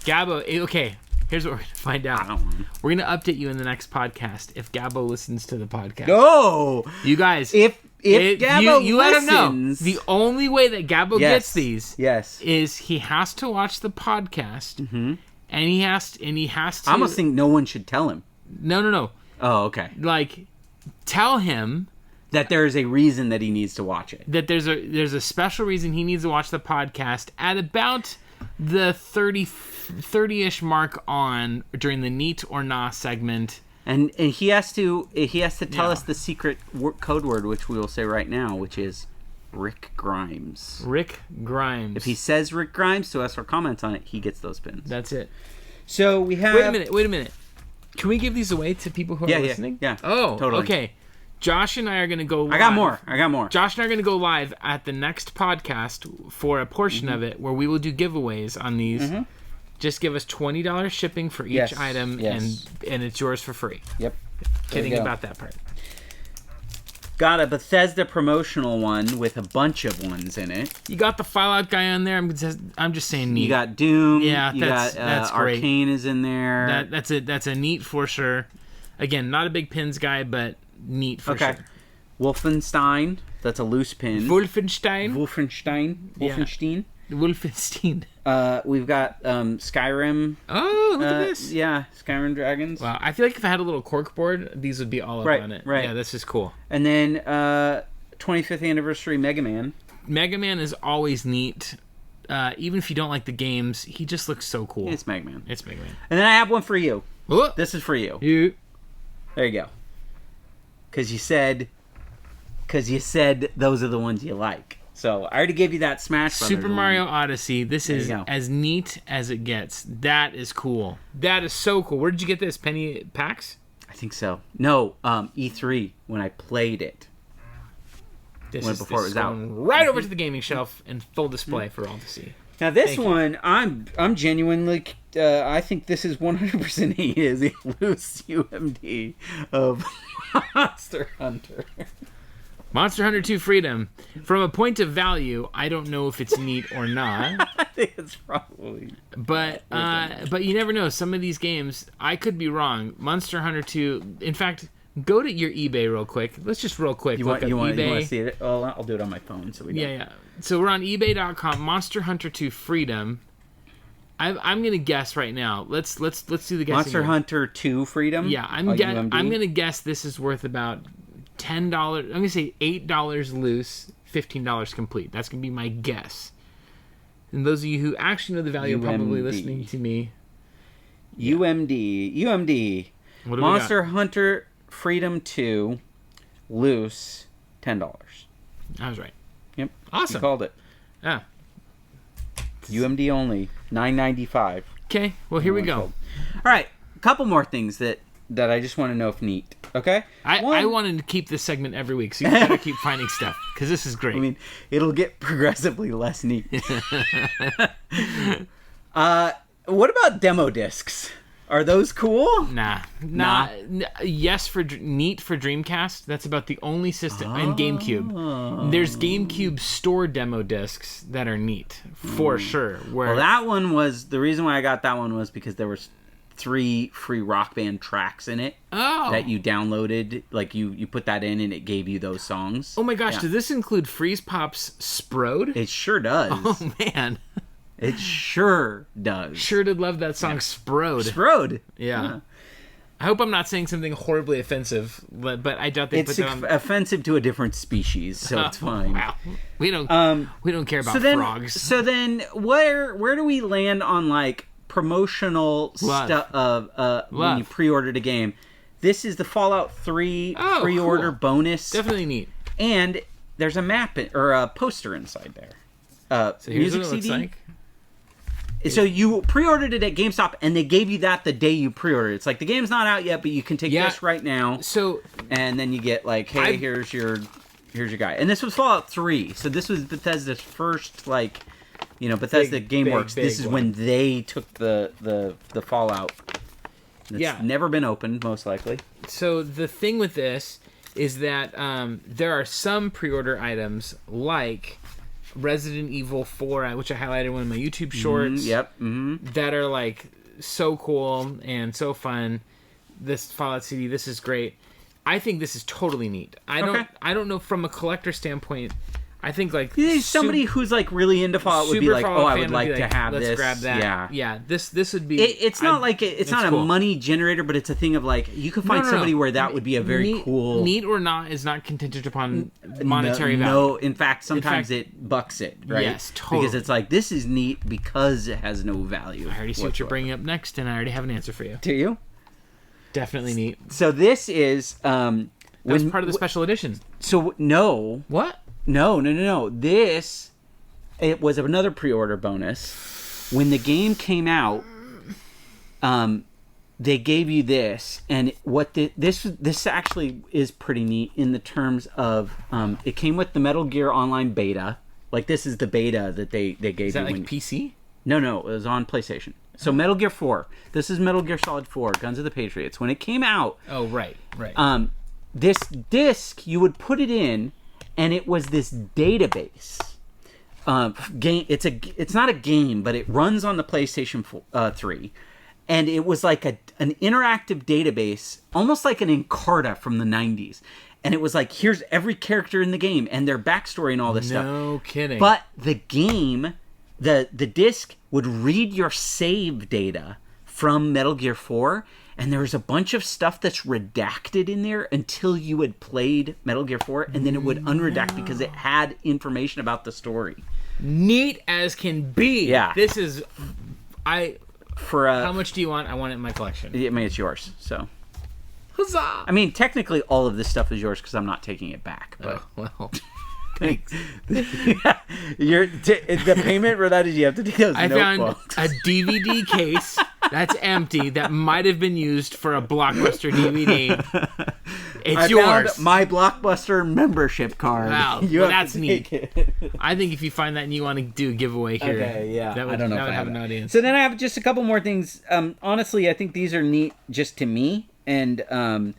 Gabbo, okay, here's what we're going to find out. We're going to update you in the next podcast if Gabbo listens to the podcast. No! You guys, if Gabbo you let him know. The only way that Gabbo gets these is he has to watch the podcast, and he has to... I almost think no one should tell him. No. Oh, okay. Like, tell him... that there is a reason that he needs to watch it. That there's a special reason he needs to watch the podcast at about the 30-ish mark on during the neat or nah segment. And he has to tell us the secret code word, which we will say right now, which is Rick Grimes. Rick Grimes. If he says Rick Grimes to us or comments on it, he gets those pins. That's it. So we have... Wait a minute. Can we give these away to people who are listening? Yeah. Oh, totally. Okay. Josh and I are going to go live. I got more. Josh and I are going to go live at the next podcast for a portion of it where we will do giveaways on these. Just give us $20 shipping for each item, and it's yours for free. Yep. Kidding about that part. Got a Bethesda promotional one with a bunch of ones in it. You got the Fallout guy on there. I'm just saying neat. You got Doom. Yeah, that's great. Arcane is in there. That's a neat for sure. Again, not a big pins guy, but neat for sure. Wolfenstein. That's a loose pin. Wolfenstein. Wolfenstein. We've got Skyrim. Oh, look at this. Yeah, Skyrim Dragons. Wow, I feel like if I had a little cork board, these would be all up on it. Right. Yeah, this is cool. And then 25th anniversary Mega Man. Mega Man is always neat. Even if you don't like the games, he just looks so cool. It's Mega Man. And then I have one for you. Oh. This is for you. There you go. Because you said those are the ones you like. So I already gave you that Smash Brothers Super Mario Odyssey. This is as neat as it gets. That is cool. That is so cool. Where did you get this? Penny PAX? I think so. No, E3 when I played it. Before it was out. Right over to the gaming shelf and full display for all to see. Now this one, I'm genuinely. I think this is 100% is a loose UMD of Monster Hunter. Monster Hunter 2 Freedom. From a point of value, I don't know if it's neat or not. I think it's probably. But you never know. Some of these games, I could be wrong. Monster Hunter 2. In fact, go to your eBay real quick. Let's just real quick. You want to see it? Oh, I'll do it on my phone. So we don't. Yeah. So we're on eBay.com. Monster Hunter 2 Freedom. I'm gonna guess right now. Let's do the guessing. Monster Hunter 2 Freedom. Yeah, I'm gonna guess this is worth about $10. I'm gonna say $8 loose, $15 complete. That's gonna be my guess. And those of you who actually know the value are probably listening to me. UMD. What do Monster Hunter Freedom 2 loose, $10. I was right. Yep. Awesome. You called it. Yeah. UMD only, $9.95. Okay. Well, here we go. All right. A couple more things that I just want to know if neat. Okay. I wanted to keep this segment every week, so you better keep finding stuff because this is great. I mean, it'll get progressively less neat. What about demo discs? Are those cool? Nah. Yes, neat for Dreamcast. That's about the only system. And GameCube. There's GameCube store demo discs that are neat for sure. Well, that one was the reason why I got that one was because there was 3 free Rock Band tracks in it that you downloaded. Like you put that in and it gave you those songs. Oh my gosh! Does this include Freeze Pop's Sprode? It sure does. Oh man. It sure does. Sure did love that song, Sprode. Sprode. Yeah. I hope I'm not saying something horribly offensive, but I doubt they put that on. It's offensive to a different species, so it's fine. Wow. We don't care about frogs. So then, where do we land on like promotional stuff when you pre-ordered a game? This is the Fallout 3 pre-order bonus. Definitely neat. And there's a map or a poster inside there. So here's what it looks like. So you pre-ordered it at GameStop, and they gave you that the day you pre-ordered it. It's like the game's not out yet, but you can take this right now. And then you get like, hey, here's your guy. And this was Fallout 3, so this was Bethesda's first Bethesda GameWorks. This is when they took the Fallout. It's never been opened, most likely. So the thing with this is that there are some pre-order items like Resident Evil 4, which I highlighted in one of my YouTube shorts. That are like so cool and so fun. This Fallout CD, this is great. I think this is totally neat. I don't know from a collector standpoint. I think like somebody who's like really into Fallout would be like, oh, I would like to have this. Let's grab that. Yeah. This would be. It's not cool. A money generator, but it's a thing of like you could find somebody where that would be a very cool. Neat or not is not contingent upon monetary value. No, in fact, sometimes it bucks it, right? Yes, totally. Because it's like this is neat because it has no value. I already see what you're bringing up next, and I already have an answer for you. Do you? Definitely neat. So this is that was part of the special edition. So no. What? No. It was another pre-order bonus. When the game came out, they gave you this, and this actually is pretty neat in the terms of it came with the Metal Gear Online beta. Like this is the beta that they gave you. Is that like PC? No, it was on PlayStation. So Metal Gear 4. This is Metal Gear Solid 4, Guns of the Patriots. When it came out... Oh, right. This disc, you would put it in, and it was this database. Game. It's not a game, but it runs on the PlayStation 3. And it was like an interactive database, almost like an Encarta from the 90s. And it was like, here's every character in the game and their backstory and all this stuff. No kidding. But the game, the disc would read your save data from Metal Gear 4, and there was a bunch of stuff that's redacted in there until you had played Metal Gear 4, and then it would unredact because it had information about the story. Neat as can be. Yeah. This is... How much do you want? I want it in my collection. I mean, it's yours, so... Huzzah! I mean, technically, all of this stuff is yours because I'm not taking it back. But well, thanks. The payment for that is you have to take those notebooks. I found a DVD case that's empty that might have been used for a Blockbuster DVD. It's yours. Found my Blockbuster membership card. Wow, that's neat. I think if you find that and you want to do a giveaway here, that would, I don't know that would have an audience. So then I have just a couple more things. Honestly, I think these are neat just to me. And I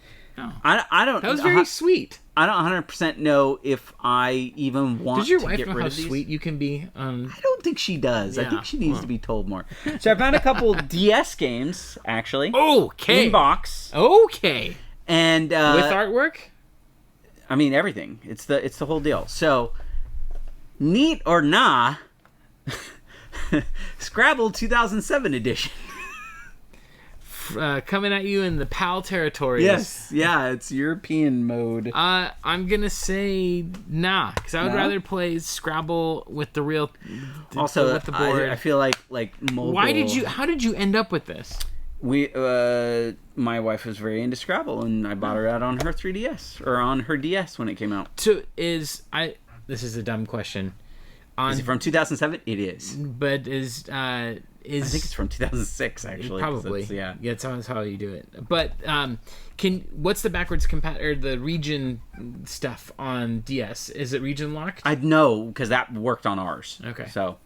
don't... That was very sweet. I don't 100% know if I even want to get rid of these. Does your wife know how sweet you can be? I don't think she does. Yeah. I think she needs to be told more. So I found a couple DS games, actually. Okay. In box. Okay. And... with artwork? I mean, everything. It's the whole deal. So, neat or nah, Scrabble 2007 edition. Coming at you in the PAL territories. Yes, yeah, it's European mode. I'm gonna say nah, because I would rather play Scrabble with the real. Also, with the board. I feel like mobile. How did you end up with this? My wife was very into Scrabble, and I bought her out on her 3DS or on her DS when it came out. So this is a dumb question. Is it from 2007? It is. But I think it's from 2006, actually. Probably. Yeah, that's how you do it. But what's the backwards or the region stuff on DS? Is it region locked? I know, because that worked on ours. Okay. So,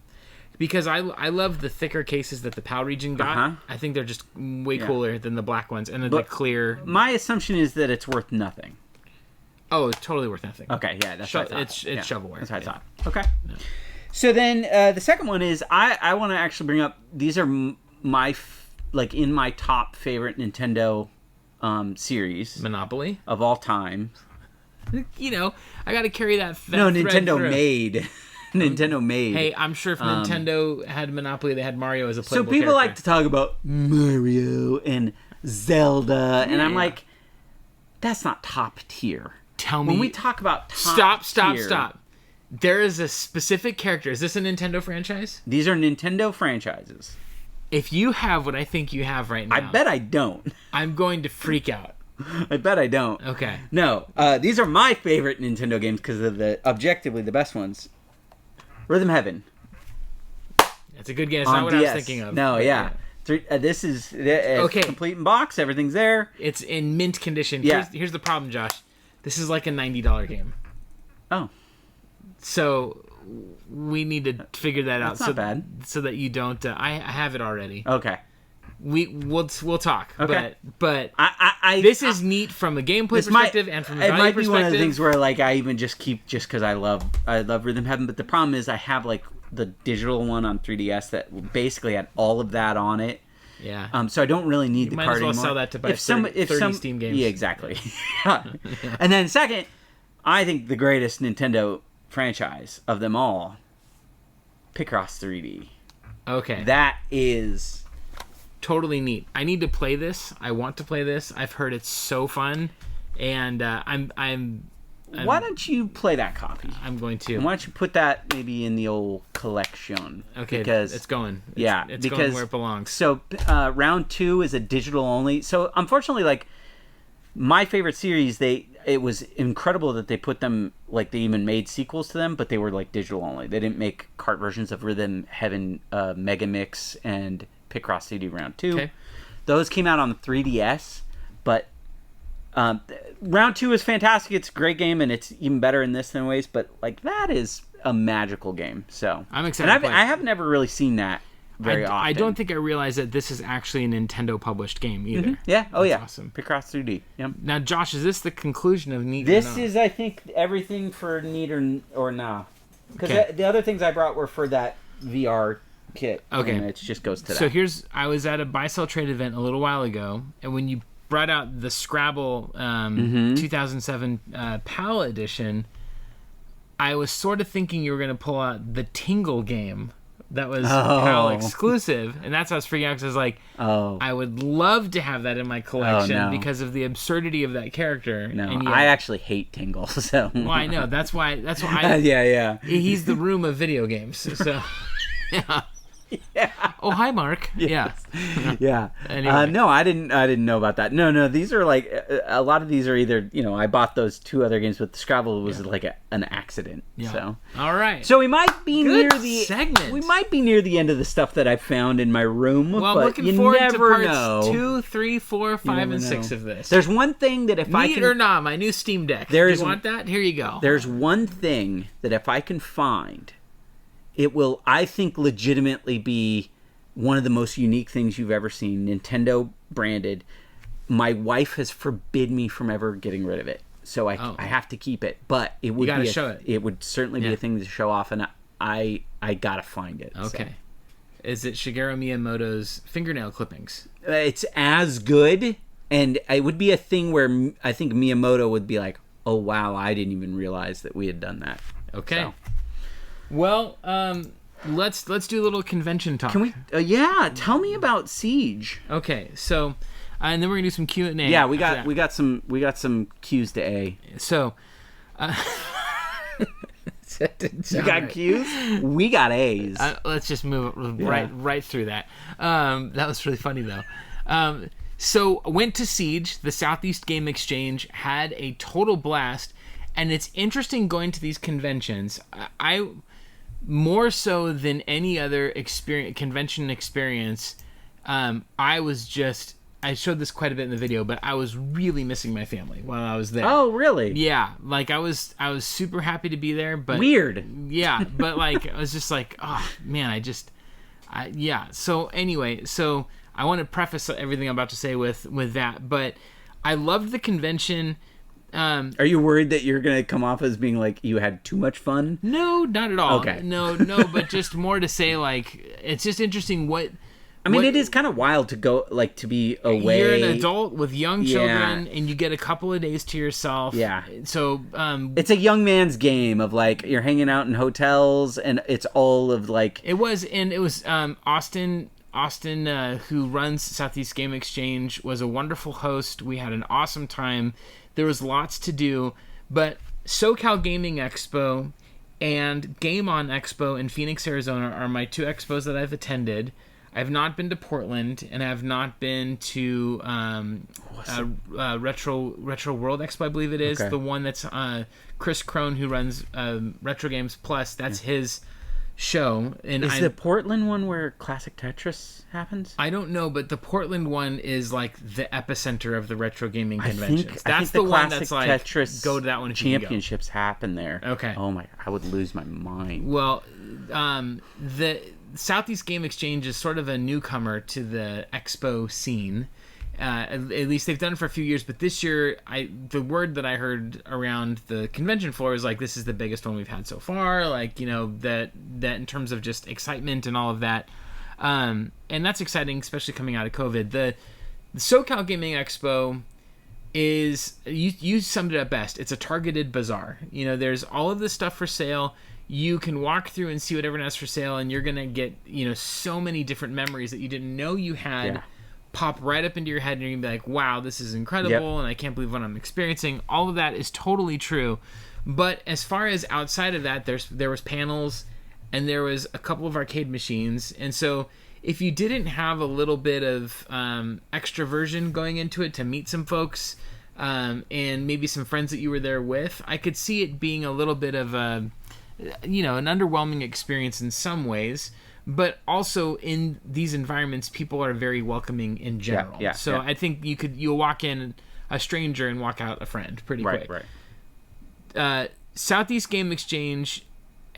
because I love the thicker cases that the PAL region got. I think they're just way cooler than the black ones, and the clear. My assumption is that it's worth nothing. Oh, it's totally worth nothing. Okay, yeah, that's what I thought. It's shovelware. That's what I thought. Okay. Yeah. So then the second one is I want to actually bring up, these are my in my top favorite Nintendo series. Monopoly? Of all time. I got to carry that No, Nintendo made. Nintendo made. Hey, I'm sure if Nintendo had Monopoly, they had Mario as a playable So people character. like to talk about Mario and Zelda, and I'm like, that's not top tier. Tell me. When we talk about top tier... Stop. There is a specific character. Is this a Nintendo franchise? These are Nintendo franchises. If you have what I think you have right now... I bet I don't. I'm going to freak out. I bet I don't. Okay. No, these are my favorite Nintendo games because of the objectively the best ones. Rhythm Heaven. That's a good game. It's not what DS. I was thinking of. No, yeah. This is complete in box. Everything's there. It's in mint condition. Yeah. Here's the problem, Josh. This is like a $90 game. Oh. So we need to figure that out. That's not bad. So that you don't. I have it already. Okay. We'll talk. Okay. But I this is neat from a gameplay perspective and from a value perspective. It might be perspective. one of the things where I even just keep because I love Rhythm Heaven. But the problem is I have the digital one on 3DS that basically had all of that on it. Yeah. So I don't really need the card anymore. Might as well sell that to buy 30 Steam games. Yeah, exactly. And then second, I think the greatest Nintendo franchise of them all, Picross 3D. Okay. That is totally neat. I need to play this. I want to play this. I've heard it's so fun, and why don't you play that copy? I'm going to. And why don't you put that maybe in the old collection? Okay, because it's going. It's because going where it belongs. So round 2 is a digital only. So unfortunately, my favorite series, it was incredible that they put them, they even made sequels to them, but they were digital only. They didn't make cart versions of Rhythm Heaven, Mega Mix, and Picross CD round 2. Okay. Those came out on the 3DS, but round 2 is fantastic. It's a great game, and it's even better in this than ways. But that is a magical game. So I'm excited. And I have never really seen that. very often. I don't think I realized that this is actually a Nintendo published game either. Mm-hmm. Yeah. Oh, That's yeah. Awesome. Picross 3D. Yep. Now, Josh, is this the conclusion of Neat This or Nah? is, I think, everything for Neat or Nah. Because Okay. the other things I brought were for that VR kit. Okay. And it just goes to that. So I was at a buy sell trade event a little while ago, and when you brought out the Scrabble 2007 PAL edition, I was sort of thinking you were going to pull out the Tingle game that was PAL exclusive, and that's how I was freaking out, because I was like, I would love to have that in my collection because of the absurdity of that character. No, and yet, I actually hate Tingle, so... Well, I know. That's why I... yeah. He's the room of video games, so... Yeah. Yeah. Oh, hi, Mark. Yes. Yeah. Anyway. No, I didn't know about that. No, these are like a lot of these are either, I bought those 2 other games, but the Scrabble was like an accident. Yeah. So. All right. So we might be Good near the segment. We might be near the end of the stuff that I found in my room. Well, but looking you forward never to parts know. 2, 3, 4, 5, and 6 of this. There's one thing that if I Neat can or Nah, my new Steam Deck. There Do is- you want that? Here you go. There's one thing that if I can find, it will, I think, legitimately be one of the most unique things you've ever seen, Nintendo branded. My wife has forbid me from ever getting rid of it, so I have to keep it. But it would gotta be show it. It would certainly be a thing to show off, and I gotta find it. Okay. So. Is it Shigeru Miyamoto's fingernail clippings? It's as good, and it would be a thing where I think Miyamoto would be like, "Oh wow, I didn't even realize that we had done that." Okay. So. Well, let's do a little convention talk. Can we? Yeah, tell me about SEGE. Okay, so, and then we're gonna do some Q&A. Yeah, we got some Q's to A. So, You got Q's? We got A's. let's just move right through that. That was really funny though. So went to SEGE, the Southeast Game Exchange, had a total blast, and it's interesting going to these conventions. I more so than any other convention experience, I showed this quite a bit in the video, but I was really missing my family while I was there. Oh, really? Yeah, like I was super happy to be there, but Weird. Yeah, but like I was just like, oh man, yeah. So anyway, I want to preface everything I'm about to say with that, but I loved the convention. Are you worried that you're gonna come off as being like you had too much fun? No, not at all. Okay. No, but just more to say, like, it's just interesting what. I mean, it is kind of wild to go, like, to be away. You're an adult with young children, and you get a couple of days to yourself. Yeah. So, it's a young man's game of, like, you're hanging out in hotels, and it's all of, like... It was Austin, who runs Southeast Game Exchange, was a wonderful host. We had an awesome time. There was lots to do, but SoCal Gaming Expo and Game On Expo in Phoenix, Arizona are my 2 expos that I've attended. I've not been to Portland, and I have not been to Retro World Expo, I believe it is. Okay. The one that's Chris Crone, who runs Retro Games Plus. That's his show. And is the Portland one where Classic Tetris happens? I don't know, but the Portland one is like the epicenter of the retro gaming conventions. I think the one Classic that's like Tetris go to that one. Championships happen there. Okay. Oh my! I would lose my mind. Well, the Southeast Game Exchange is sort of a newcomer to the expo scene. At least they've done it for a few years, but this year, the word that I heard around the convention floor is like, this is the biggest one we've had so far. Like, that in terms of just excitement and all of that. And that's exciting, especially coming out of COVID. The SoCal Gaming Expo is, you summed it up best. It's a targeted bazaar. There's all of this stuff for sale. You can walk through and see what everyone has for sale, and you're going to get, so many different memories that you didn't know you had pop right up into your head, and you're going to be like, wow, this is incredible, and I can't believe what I'm experiencing. All of that is totally true. But as far as outside of that, there was panels, and there was a couple of arcade machines, and so if you didn't have a little bit of extroversion going into it to meet some folks, and maybe some friends that you were there with, I could see it being a little bit of an underwhelming experience in some ways, but also in these environments, people are very welcoming in general. So I think you'll walk in a stranger and walk out a friend pretty quick. Right. Southeast Game Exchange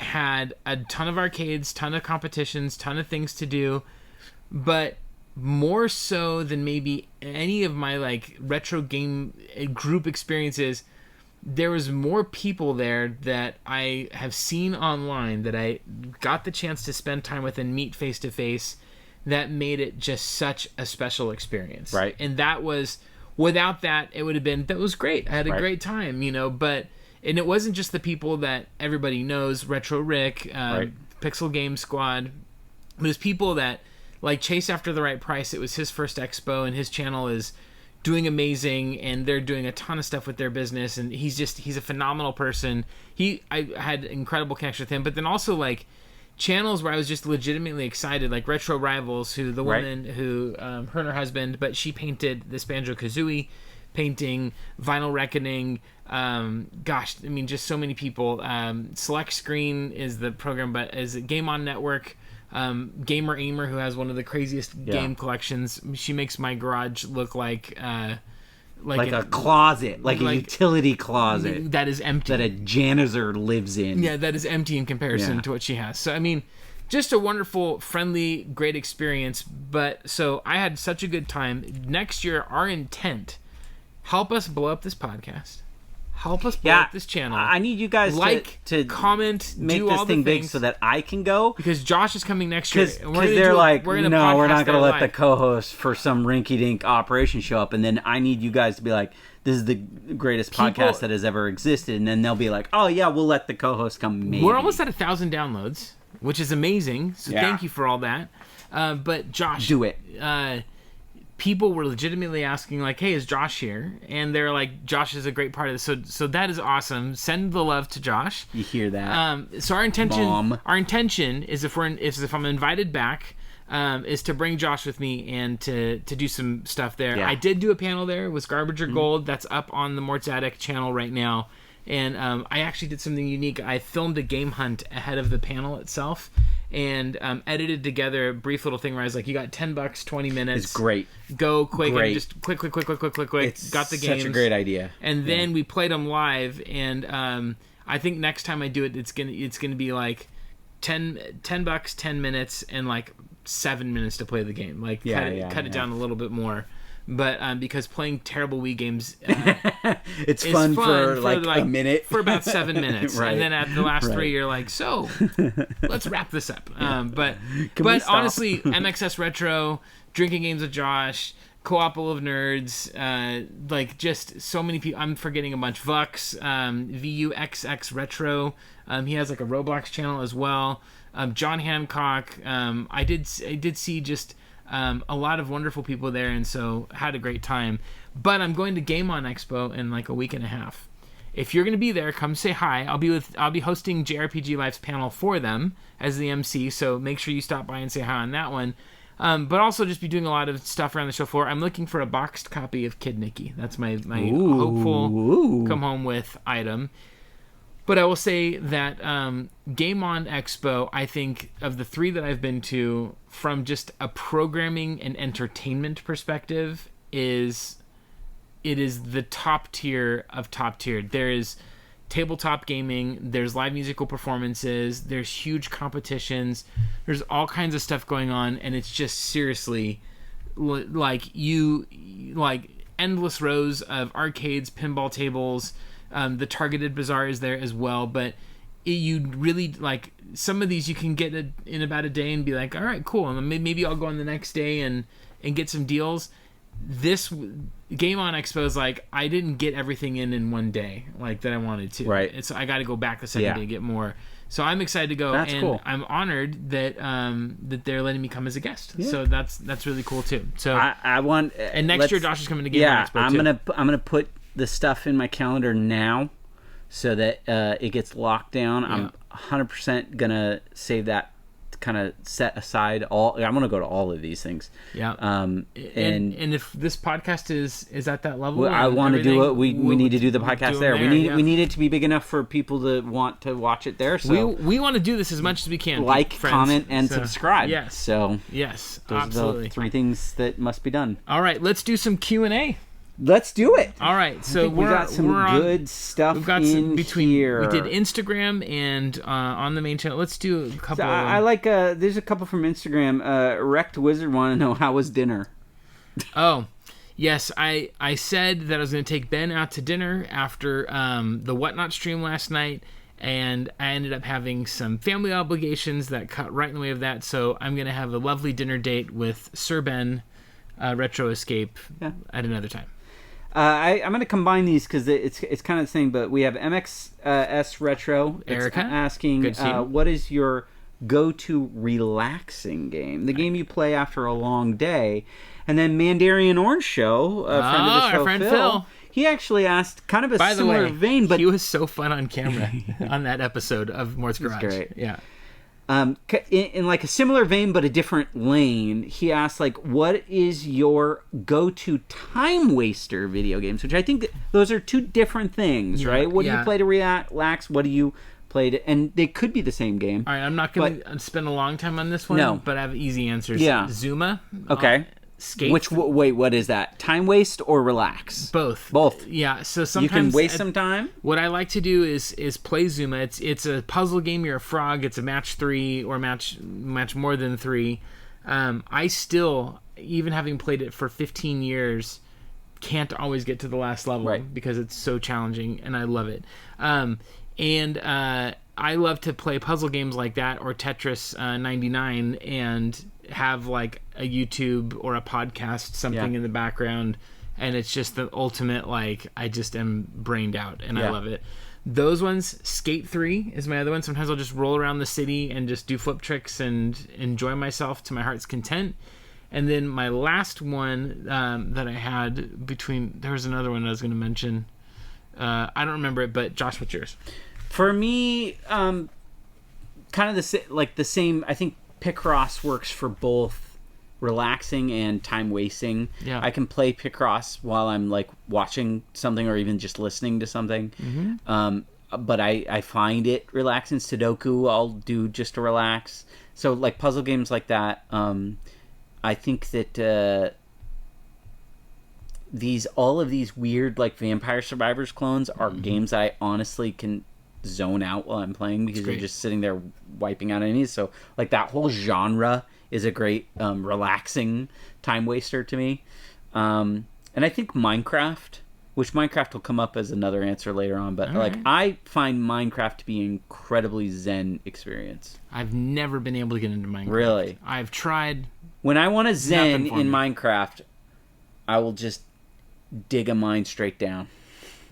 had a ton of arcades, ton of competitions, ton of things to do, but more so than maybe any of my like retro game group experiences, there was more people there that I have seen online that I got the chance to spend time with and meet face to face, that made it just such a special experience. Right. And that was, without that, it would have been, that was great. I had a great time, you know, but, and it wasn't just the people that everybody knows, Retro Rick, Pixel Game Squad, but it was people that, like Chase After the Right Price, it was his first expo, and his channel is doing amazing, and they're doing a ton of stuff with their business, and he's a phenomenal person. I had incredible connection with him, but then also like channels where I was just legitimately excited, like Retro Rivals, who the woman who her and her husband, but she painted this Banjo-Kazooie painting, Vinyl Reckoning, gosh, I mean, just so many people. Select Screen is the program, but is it Game On Network? Gamer Aimer, who has one of the craziest game collections. She makes my garage look like a closet, like a utility closet that is empty, that a janitor lives in. Yeah, that is empty in comparison to what she has. So I mean, just a wonderful, friendly, great experience. But so I had such a good time. Next year, our intent, help us blow up this podcast. Help us blow up this channel. I need you guys to comment, make do this all thing the big so that I can go. Because Josh is coming next year. Because they're like, no, we're not going to let the co-host for some rinky-dink operation show up. And then I need you guys to be like, this is the greatest podcast that has ever existed. And then they'll be like, oh, yeah, we'll let the co-host come. Maybe. We're almost at 1,000 downloads, which is amazing. So thank you for all that. But Josh. Do it. People were legitimately asking, like, hey, is Josh here? And they're like, Josh is a great part of this. So that is awesome. Send the love to Josh. You hear that? So our intention, Mom. Is if I'm invited back, is to bring Josh with me and to do some stuff there. Yeah. I did do a panel there. It was Garbage or Gold. That's up on the Mort's Attic channel right now. And I actually did something unique. I filmed a game hunt ahead of the panel itself, and edited together a brief little thing where I was like, you got $10, 20 minutes. It's great. Go quick. And just quick. It's got the games. Such a great idea. And then we played them live, and I think next time I do it, it's gonna be like $10, 10 minutes, and like 7 minutes to play the game. Like cut it down a little bit more. But because playing terrible Wii games, it's fun for like a minute, for about 7 minutes, right. And then at the last 3, you're like, so let's wrap this up. But honestly, MXS Retro, Drinking Games with Josh, Co-op of Nerds, like just so many people. I'm forgetting a bunch. Vux, VUXX Retro. He has like a Roblox channel as well. John Hancock. I did see just. A lot of wonderful people there, and so had a great time. But I'm going to Game On Expo in like a week and a half. If you're going to be there, come say hi. I'll be hosting JRPG Life's panel for them as the MC, so make sure you stop by and say hi on that one. But also just be doing a lot of stuff around the show floor. I'm looking for a boxed copy of Kid Nicky. That's my hopeful come home with item. But I will say that Game On Expo, I think, of the 3 that I've been to, from just a programming and entertainment perspective, it is the top tier of top tier. There is tabletop gaming, there's live musical performances, there's huge competitions, there's all kinds of stuff going on, and it's just seriously like endless rows of arcades, pinball tables. The Targeted Bazaar is there as well, but you really like some of these you can get in about a day and be like, all right, cool, and maybe I'll go on the next day and get some deals. This Game On Expo is like, I didn't get everything in one day like that I wanted to. Right. So I got to go back the second day and get more. So I'm excited to go. That's cool. I'm honored that that they're letting me come as a guest. Yeah. So that's really cool too. So I want. And next year Josh is coming to Game On Expo too. I'm gonna put the stuff in my calendar now so that it gets locked down. I'm 100% gonna save that, kind of set aside I'm gonna go to all of these things. And if this podcast is at that level, I want to do it. We need to do the podcast there. We need it to be big enough for people to want to watch it there. So we want to do this as much as we can. Like, comment, and subscribe. Yes. So yes, those absolutely. are the 3 things that must be done. All right, let's do some Q&A. Let's do it. All right, so we got some good stuff. We've got some here. We did Instagram and on the main channel. Let's do a couple. So I like. There's a couple from Instagram. Wrecked Wizard want to know how was dinner. Oh, yes. I said that I was going to take Ben out to dinner after the Whatnot stream last night, and I ended up having some family obligations that cut right in the way of that. So I'm going to have a lovely dinner date with Sir Ben, Retro Escape, at another time. I'm going to combine these because it's kind of the same, but we have MXS Retro Erica asking, what is your go-to relaxing game? The game you play after a long day. And then Mandarian Orange Show, a friend of the show, our friend Phil. He actually asked kind of a similar vein, but he was so fun on camera on that episode of Mort's Garage. Great. Yeah. In like a similar vein but a different lane, he asked like, what is your go-to time waster video games? Which I think those are two different things, right? What do you play to relax? What do you play to... And they could be the same game. All right, I'm not going to spend a long time on this one, but I have easy answers. Yeah. Zuma. Okay. Skate. Wait, what is that? Time waste or relax? Both. Yeah. So sometimes you can waste some time. What I like to do is play Zuma. It's a puzzle game. You're a frog. It's a match 3 or match more than 3. I still, even having played it for 15 years, can't always get to the last level because it's so challenging, and I love it. I love to play puzzle games like that or Tetris 99 and have like a YouTube or a podcast, something in the background, and it's just the ultimate, like, I just am brained out and I love it. Those ones. Skate 3 is my other one. Sometimes I'll just roll around the city and just do flip tricks and enjoy myself to my heart's content. And then my last one that I had there was another one I was going to mention. I don't remember it, but Josh, what's yours? For me, kind of the same. I think Picross works for both relaxing and time wasting. Yeah. I can play Picross while I'm like watching something or even just listening to something. Mm-hmm. But I find it relaxing. Sudoku I'll do just to relax. So like puzzle games like that. I think that all of these weird like Vampire Survivors clones are games that I honestly can zone out while I'm playing because you're just sitting there wiping out enemies. So like that whole genre is a great relaxing time waster to me. And I think Minecraft, which Minecraft will come up as another answer later on, but I find Minecraft to be an incredibly zen experience. I've never been able to get into Minecraft. Really? I've tried. When I want to zen in Minecraft, I will just dig a mine straight down.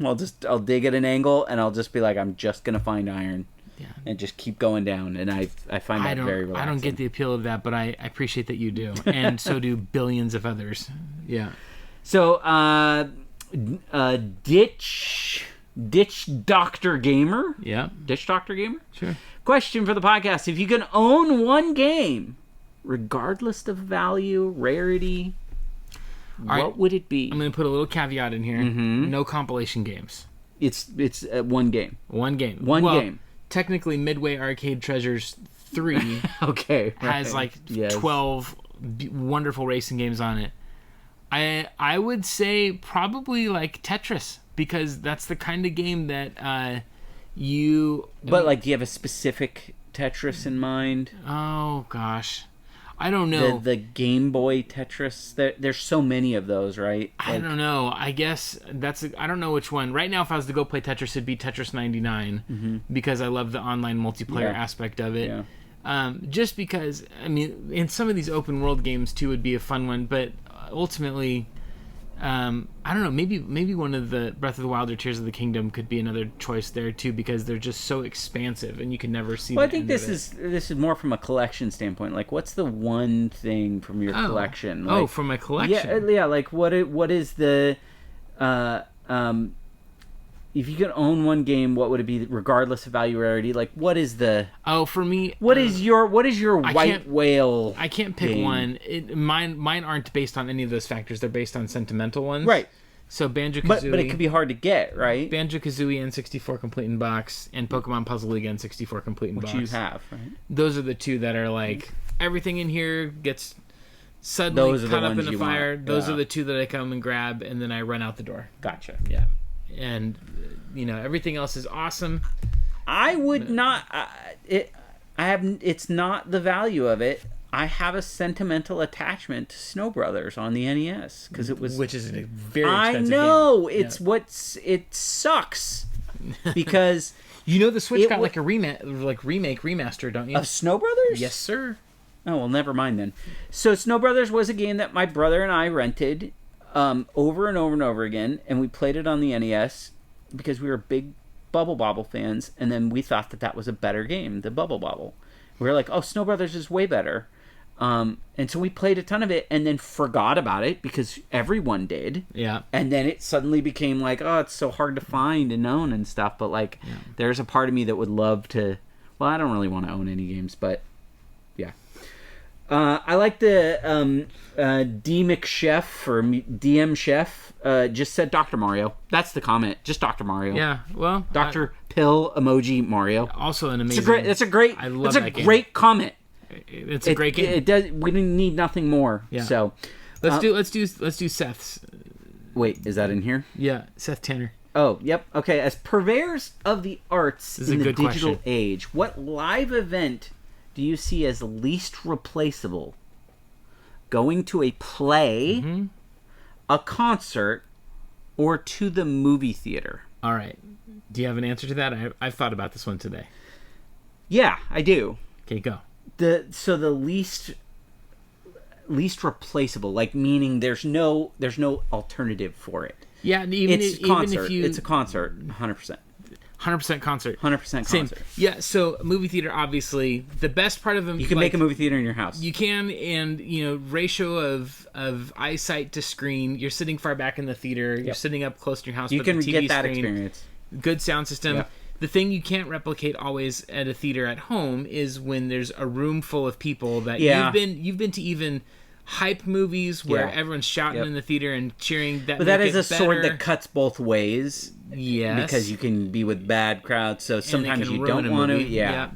I'll dig at an angle and I'll just be like, I'm just gonna find iron, and just keep going down. And I find that very relaxing. I don't get the appeal of that, but I appreciate that you do, and so do billions of others. Yeah. So, Ditch Doctor Gamer. Yeah. Ditch Doctor Gamer. Sure. Question for the podcast: if you can own one game, regardless of value, rarity, what would it be? I'm going to put a little caveat in here. Mm-hmm. No compilation games. It's one game. One game. One game. Technically, Midway Arcade Treasures 3 has like 12 wonderful racing games on it. I would say probably like Tetris, because that's the kind of game that you... But like, do you have a specific Tetris in mind? Oh, gosh. I don't know. The Game Boy Tetris. There's so many of those, right? I don't know. I guess I don't know which one. Right now, if I was to go play Tetris, it'd be Tetris 99, because I love the online multiplayer aspect of it. Yeah. Just because, I mean, in some of these open world games too would be a fun one, but ultimately, I don't know. Maybe one of the Breath of the Wild or Tears of the Kingdom could be another choice there too, because they're just so expansive and you can never see. Well, I think this is more from a collection standpoint. Like, what's the one thing from your collection? Like, from my collection. Yeah. Like, what is the if you could own one game, what would it be, regardless of value or rarity? Like, what is the... Oh, for me... What is your white whale I can't pick game? One. Mine aren't based on any of those factors. They're based on sentimental ones. Right. So Banjo-Kazooie... But it could be hard to get, right? Banjo-Kazooie N64 Complete in Box and Pokemon Puzzle League N64 Complete in Box. Which you have, right? Those are the two that are like... Everything in here gets suddenly caught up in ones the you fire. want. Those Yeah. are the two that I come and grab, and then I run out the door. Gotcha. Yeah, and everything else is awesome. I would not. It's not the value of it. I have a sentimental attachment to Snow Brothers on the NES because it was, which is a very I expensive know game. it sucks because the Switch got like a remaster, don't you? Of Snow Brothers? Yes, sir. Oh well, never mind then. So Snow Brothers was a game that my brother and I rented over and over and over again, and we played it on the NES because we were big Bubble Bobble fans, and then we thought that was a better game than Bubble Bobble. We were like, oh, Snow Brothers is way better. And so we played a ton of it and then forgot about it because everyone did. Yeah. And then it suddenly became like, oh, it's so hard to find and own and stuff. But like, there's a part of me that would love to. Well, I don't really want to own any games, but yeah. I like the D McChef or DM Chef just said Dr. Mario. That's the comment. Just Dr. Mario. Yeah. Well, Dr. Pill emoji Mario. Also an amazing. It's a great. I love that game. Great comment. It's a great game. It does. We didn't need nothing more. Yeah. So let's do Seth's. Wait, is that in here? Yeah, Seth Tanner. Oh, yep. Okay. As purveyors of the arts in the digital age, what live event do you see as least replaceable? Going to a play, a concert, or to the movie theater? All right. Do you have an answer to that? I've thought about this one today. Yeah, I do. Okay, go. The least replaceable, like meaning there's no alternative for it. Yeah, it's a concert, 100%. 100% concert. 100% concert. Same. Yeah, so movie theater, obviously, the best part of them. You can make a movie theater in your house. You can, and ratio of eyesight to screen. You're sitting far back in the theater. You're sitting up close to your house. You can the TV get that screen, experience. Good sound system. Yep. The thing you can't replicate always at a theater at home is when there's a room full of people that you've been to even hype movies where everyone's shouting in the theater and cheering. But that is a sword that cuts both ways. Yes. Because you can be with bad crowds, so sometimes you don't want to. Yeah.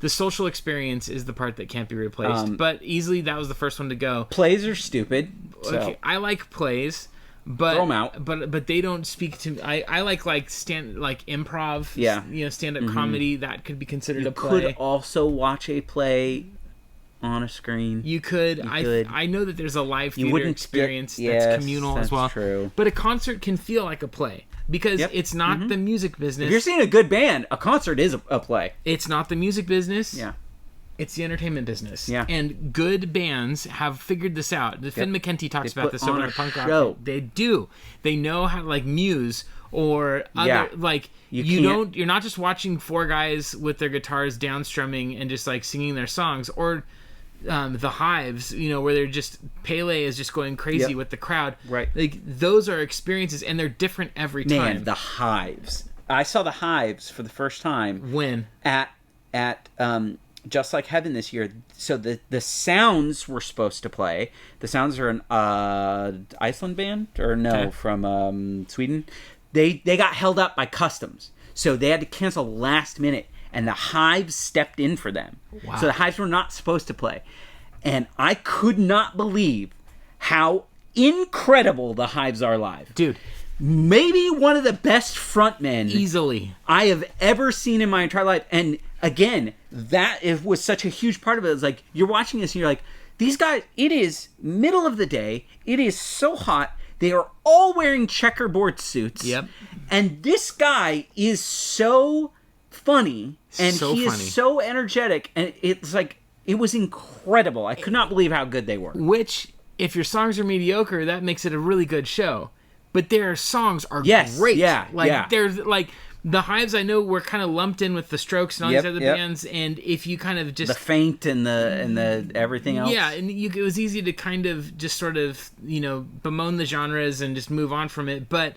The social experience is the part that can't be replaced. But easily that was the first one to go. Plays are stupid. So. Okay, I like plays. But, throw them out. But they don't speak to me. I like improv. Yeah. Stand-up comedy that could be considered a play. You could also watch a play on a screen. You could. I know that there's a live theater experience that's communal as well. True. But a concert can feel like a play because it's not the music business. If you're seeing a good band, a concert is a play. It's not the music business. Yeah. It's the entertainment business. Yeah. And good bands have figured this out. Finn McKenty talks about this over at Punk Rock. They do. They know how, like Muse or other you're not just watching four guys with their guitars downstrumming and just like singing their songs, or the Hives, where they're just Pele is just going crazy with the crowd. Right. Like those are experiences and they're different every time. Man, the Hives. I saw the Hives for the first time. When? At Just Like Heaven this year. So the Sounds were supposed to play. The Sounds are an Iceland band from Sweden. They got held up by customs, so they had to cancel last minute, and the Hives stepped in for them. Wow. So the Hives were not supposed to play, and I could not believe how incredible the Hives are live, dude. Maybe one of the best frontmen easily I have ever seen in my entire life. And again, it was such a huge part of it. It's like you're watching this and you're like, these guys, it is middle of the day. It is so hot. They are all wearing checkerboard suits. Yep. And this guy is so funny. And is so energetic. And it's like, it was incredible. I could not believe how good they were. Which, if your songs are mediocre, that makes it a really good show. But their songs are great. Yeah, there's like the Hives. I know were kind of lumped in with the Strokes and all these other bands, and if you kind of just the Faint and the everything else, and it was easy to kind of just sort of bemoan the genres and just move on from it. But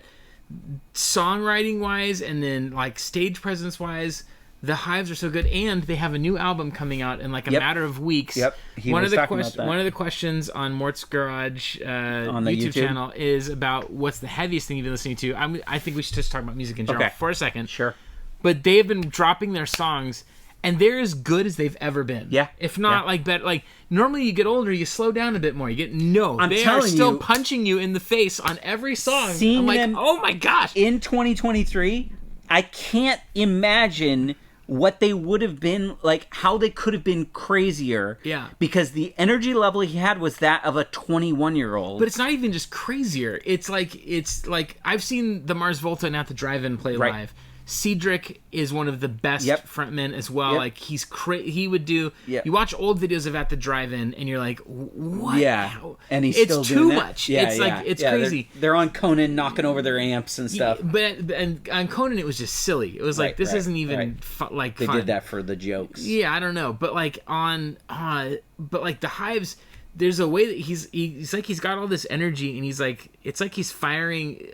songwriting wise, and then like stage presence wise, the Hives are so good, and they have a new album coming out in like a matter of weeks. Yep. One of the questions on Mort's Garage on the YouTube channel is about what's the heaviest thing you've been listening to. I think we should just talk about music in general for a second. Sure. But they have been dropping their songs and they're as good as they've ever been. Yeah. If not like better. Like normally you get older, you slow down a bit more. They are still punching you in the face on every song. I'm like, oh my gosh. In 2023, I can't imagine what they would have been, like how they could have been crazier. Yeah. Because the energy level he had was that of a 21-year-old. But it's not even just crazier. It's like I've seen the Mars Volta and At the Drive-In play live. Cedric is one of the best frontmen as well. Like he would do. You watch old videos of At the Drive-In, and you're like, what? Yeah, and he's it's still too doing that. much. It's like it's crazy. They're on Conan knocking over their amps and stuff. And on Conan, it was just silly. It was like this isn't even fun. They did that for the jokes. Yeah, I don't know, but like but like the Hives. There's a way that he's like he's got all this energy, and he's like it's like he's firing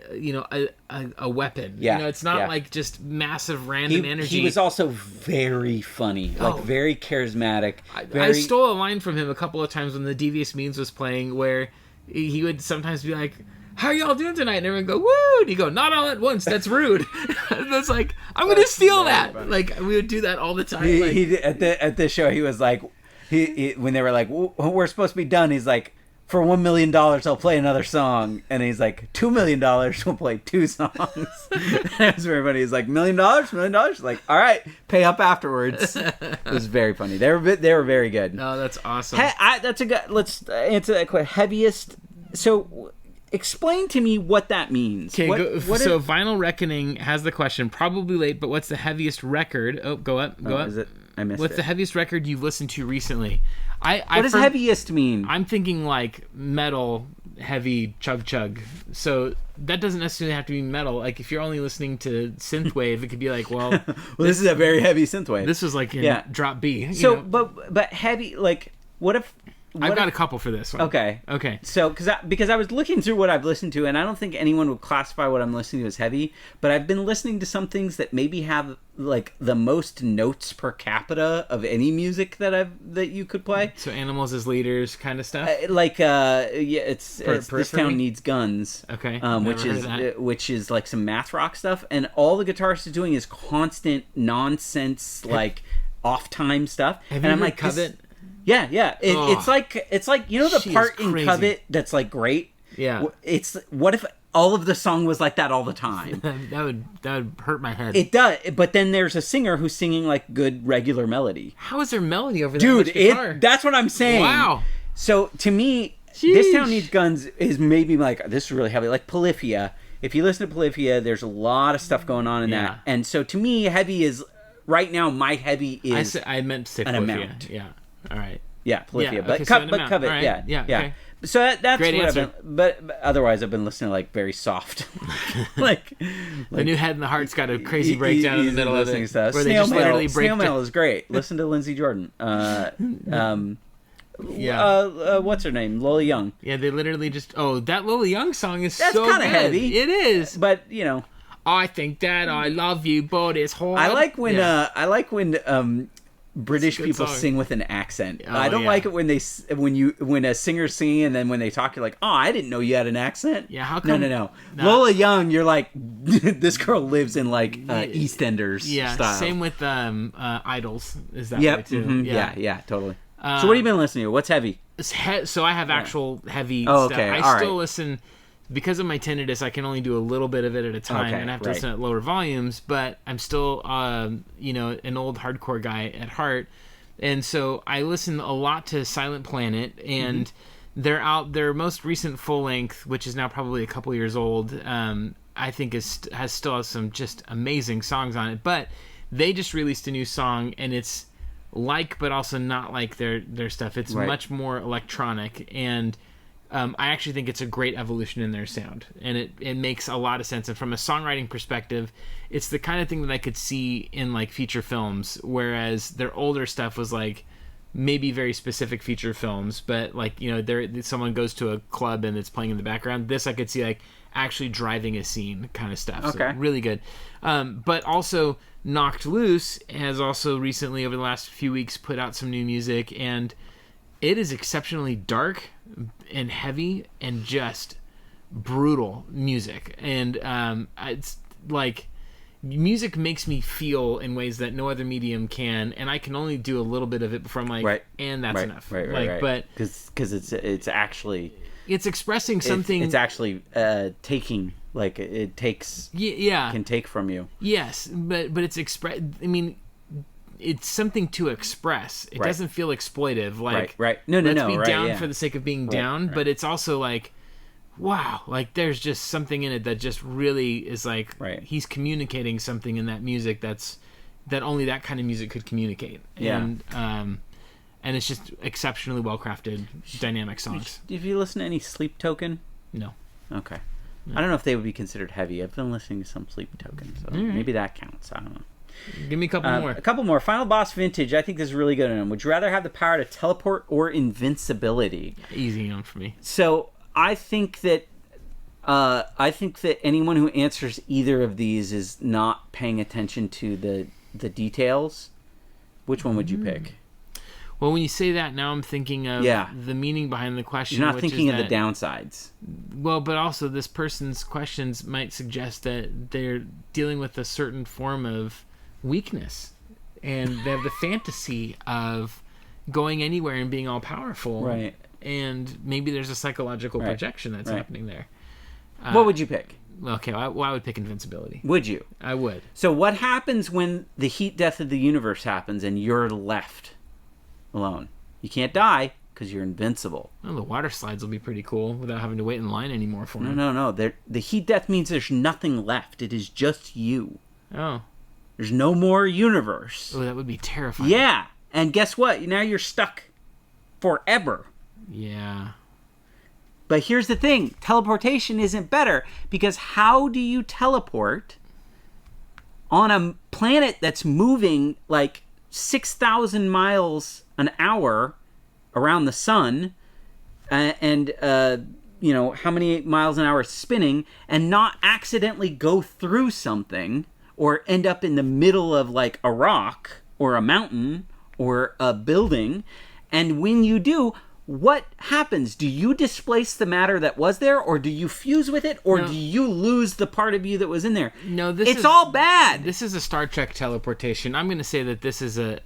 a weapon. Yeah, it's not like just massive random energy. He was also very funny, like very charismatic. I stole a line from him a couple of times when the Devious Means was playing, where he would sometimes be like, "How y'all doing tonight?" And everyone go, "Woo!" And he go, "Not all at once. That's rude." That's like I'm gonna steal that. Funny. Like we would do that all the time. He at the show he was like. He when they were like, we're supposed to be done, he's like, for $1 million, I'll play another song. And he's like, $2 million, we'll play 2 songs. That was very funny. He's like, $1 million? Like, all right, pay up afterwards. It was very funny. They were very good. No, that's awesome. That's a good. Let's answer that question. Heaviest. So, explain to me what that means. Okay, so Vinyl Reckoning has the question, probably late, but what's the heaviest record? Oh, go up. Is it? I missed What's the heaviest record you've listened to recently? What does heaviest mean? I'm thinking like metal, heavy, chug. So that doesn't necessarily have to be metal. Like if you're only listening to synthwave, it could be like, well, this is a very heavy synthwave. This was like in drop B. So, but heavy, like, what if? I've got a couple for this one. Okay. So, because I was looking through what I've listened to, and I don't think anyone would classify what I'm listening to as heavy, but I've been listening to some things that maybe have like the most notes per capita of any music that you could play. So Animals as Leaders kind of stuff. It's This Town Needs Guns. Okay. Which is like some math rock stuff, and all the guitarist is doing is constant nonsense, like off time stuff. Have you heard Covet? Yeah. It's like the part in crazy. Covet that's like great. Yeah. It's what if all of the song was like that all the time? that would hurt my head. It does, but then there's a singer who's singing like good regular melody. How is there melody over that much guitar? That's what I'm saying. Wow. So to me, This Town Needs Guns is maybe like this is really heavy, like Polyphia. If you listen to Polyphia, there's a lot of stuff going on in that, and so to me, heavy is right now. My heavy is I meant to say an Polyphia. amount. Yeah. All right. Yeah, Polyphia, yeah, but okay, Covet, right. Yeah. Okay. So that's Great what answer. I've been. But otherwise, I've been listening to like very soft, like the new Head and the Heart's got a crazy breakdown in the middle of it, stuff. where they just literally break Snail Mail is great. Listen to Lindsey Jordan. What's her name? Lola Young. Yeah, they literally just. Oh, that Lola Young song is that's so kind of heavy. It is, but you know. I think that I love you, but it's hard. I like when British people sing with an accent. I don't like it when when a singer's singing and then when they talk, you're like, oh, I didn't know you had an accent. Yeah, how come? No. Lola Young, you're like, this girl lives in like EastEnders style. Same with Idols. Is that way too? Mm-hmm. Yeah, totally. So what have you been listening to? What's heavy? So I have actual heavy stuff. Okay. I still listen. Because of my tinnitus, I can only do a little bit of it at a time, and I have to listen at lower volumes. But I'm still, an old hardcore guy at heart, and so I listen a lot to Silent Planet, and their most recent full length, which is now probably a couple years old. I think still has some just amazing songs on it. But they just released a new song, and it's like, but also not like their stuff. It's much more electronic and. I actually think it's a great evolution in their sound, and it makes a lot of sense. And from a songwriting perspective, it's the kind of thing that I could see in like feature films, whereas their older stuff was like maybe very specific feature films, but like someone goes to a club and it's playing in the background. This I could see like actually driving a scene kind of stuff. Okay, so really good. But also Knocked Loose has also recently over the last few weeks put out some new music, and it is exceptionally dark and heavy and just brutal music, and it's like music makes me feel in ways that no other medium can, and I can only do a little bit of it before I'm like, and that's enough. Right. But because it's actually expressing something. It's actually taking, like, it takes. Yeah. Can take from you. Yes, but it's I mean, it's something to express. It doesn't feel exploitive. Like, right. No. Let's be down for the sake of being down, but it's also like, wow, like there's just something in it that just really is like he's communicating something in that music that only that kind of music could communicate. And it's just exceptionally well crafted, dynamic songs. Have you listened to any Sleep Token? No. Okay. I don't know if they would be considered heavy. I've been listening to some Sleep Token, so maybe that counts. I don't know. Give me a couple more. A couple more. Final Boss Vintage. I think this is really good. Would you rather have the power to teleport or invincibility? Easy on for me. So I think that anyone who answers either of these is not paying attention to the details. Which one would you pick? Well, when you say that, now I'm thinking of the meaning behind the question. You're not thinking of the downsides. Well, but also this person's questions might suggest that they're dealing with a certain form of weakness, and they have the fantasy of going anywhere and being all powerful. Right. And maybe there's a psychological projection that's happening there. What would you pick? Okay, I would pick invincibility. Would you? I would. So what happens when the heat death of the universe happens and you're left alone? You can't die because you're invincible. Well, the water slides will be pretty cool without having to wait in line anymore for them. No. The heat death means there's nothing left. It is just you. Oh. There's no more universe. Oh, that would be terrifying. Yeah. And guess what? Now you're stuck forever. Yeah. But here's the thing. Teleportation isn't better, because how do you teleport on a planet that's moving like 6,000 miles an hour around the sun and how many miles an hour it's spinning, and not accidentally go through something or end up in the middle of like a rock or a mountain or a building? And when you do, what happens? Do you displace the matter that was there, or do you fuse with it, or do you lose the part of you that was in there? No, it's all bad. This is a Star Trek teleportation. I'm going to say that this is a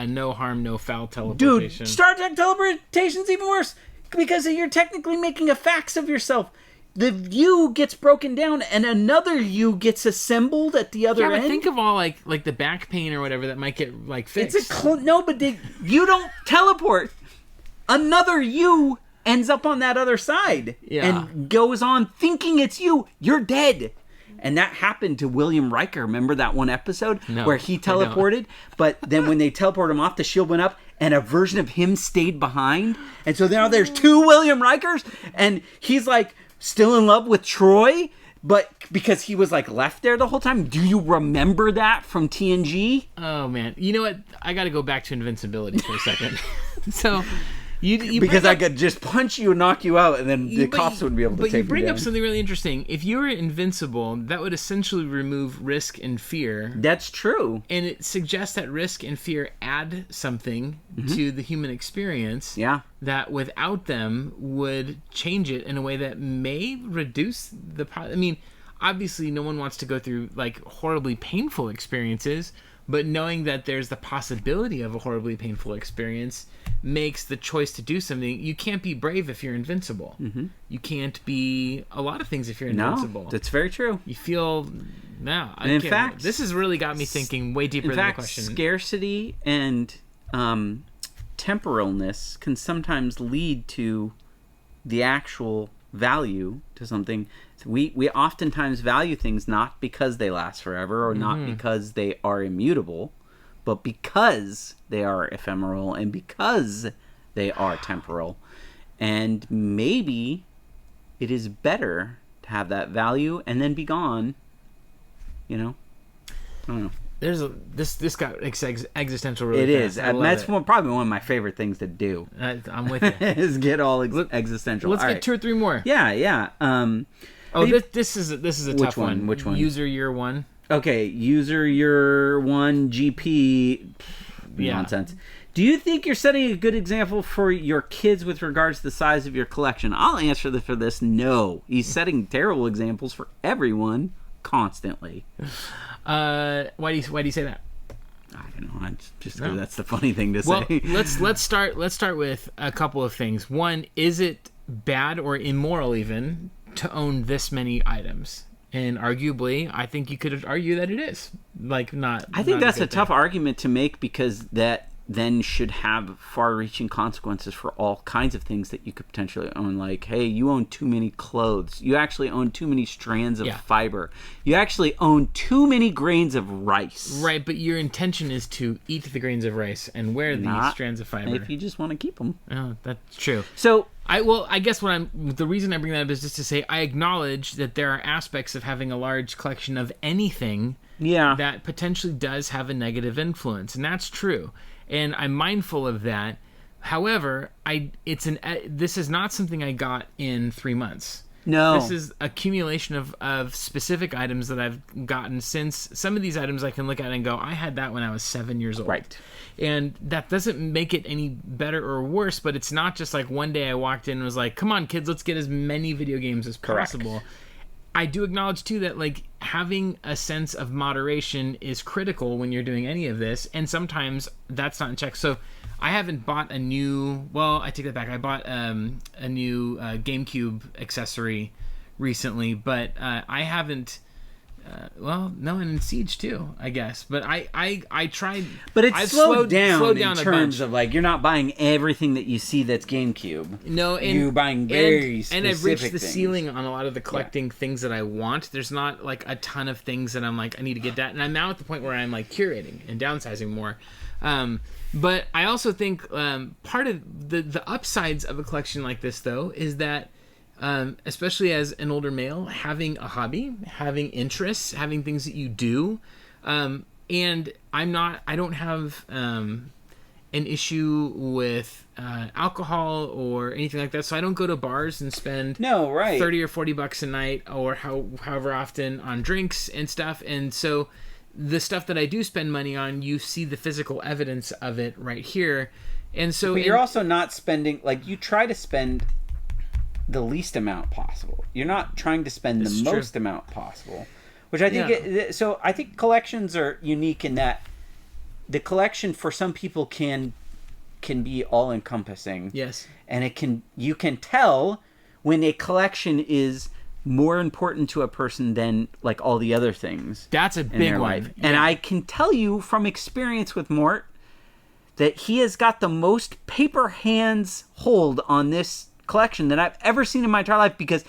no harm, no foul teleportation. Dude, Star Trek teleportation's even worse, because you're technically making a fax of yourself. The you gets broken down, and another you gets assembled at the other end. But think of all like the back pain or whatever that might get like fixed. It's you don't teleport. Another you ends up on that other side and goes on thinking it's you. You're dead. And that happened to William Riker. Remember that one episode where he teleported? But then when they teleported him off, the shield went up and a version of him stayed behind. And so now there's two William Rikers, and he's like still in love with Troy, but because he was like left there the whole time. Do you remember that from TNG? Oh man. You know what? I got to go back to invincibility for a second. So because I could just punch you and knock you out, and then the cops wouldn't be able to take you down. But you bring up something really interesting. If you were invincible, that would essentially remove risk and fear. That's true. And it suggests that risk and fear add something to the human experience that without them would change it in a way that may reduce the... I mean, obviously no one wants to go through like horribly painful experiences, but knowing that there's the possibility of a horribly painful experience makes the choice to do something. You can't be brave if you're invincible. Mm-hmm. You can't be a lot of things if you're invincible. No, that's very true. You feel... No, in fact, this has really got me thinking way deeper than the question. Scarcity and temporalness can sometimes lead to the actual value to something. We oftentimes value things not because they last forever, or not because they are immutable, but because they are ephemeral and because they are temporal. And maybe it is better to have that value and then be gone. I don't know. This got existential really fast. It is. That's probably one of my favorite things to do. I'm with you. Is get all existential. Let's get 2 or 3 more. Yeah. This is a tough one. Which one? User year 1. Okay, user year 1 GP. Nonsense. Do you think you're setting a good example for your kids with regards to the size of your collection? I'll answer for this. No. He's setting terrible examples for everyone constantly. Why do you say that? I don't know. Just because that's the funny thing to say. Let's start with a couple of things. One, is it bad or immoral even to own this many items? And arguably, I think you could argue that it is. Like, not. I think not that's a tough thing. argument to make, because that then should have far-reaching consequences for all kinds of things that you could potentially own. Like, hey, you own too many clothes. You actually own too many strands of fiber. You actually own too many grains of rice. Right, but your intention is to eat the grains of rice and wear these strands of fiber. If you just want to keep them. Oh, that's true. So, I guess the reason I bring that up is just to say I acknowledge that there are aspects of having a large collection of anything that potentially does have a negative influence, and that's true. And I'm mindful of that. However, this is not something I got in 3 months. No. This is accumulation of specific items that I've gotten since. Some of these items I can look at and go, I had that when I was 7 years old. Right. And that doesn't make it any better or worse, but it's not just like one day I walked in and was like, come on, kids, let's get as many video games as possible. Correct. I do acknowledge, too, that like having a sense of moderation is critical when you're doing any of this, and sometimes that's not in check. So I haven't bought a new... Well, I take that back. I bought a new GameCube accessory recently, but I haven't... no, and in SEGE too, I guess. But I tried. But it's slowed down in a terms bunch. of like you're not buying everything that you see that's GameCube. No, and you're buying very specific and I've reached the things. ceiling on a lot of the collecting things that I want. There's not like a ton of things that I'm like I need to get that, and I'm now at the point where I'm like curating and downsizing more. But I also think part of the upsides of a collection like this though is that. Especially as an older male, having a hobby, having interests, having things that you do, and I don't have an issue with alcohol or anything like that, so I don't go to bars and spend $30 or $40 a night or however often on drinks and stuff, and so the stuff that I do spend money on, you see the physical evidence of it right here, and so but you're also not spending, like, you try to spend the least amount possible. You're not trying to spend the most amount possible, which I think so I think collections are unique in that the collection for some people can be all encompassing. Yes. And you can tell when a collection is more important to a person than like all the other things. That's a big one. Life. Yeah. And I can tell you from experience with Mort that he has got the most paper hands hold on this collection that I've ever seen in my entire life, because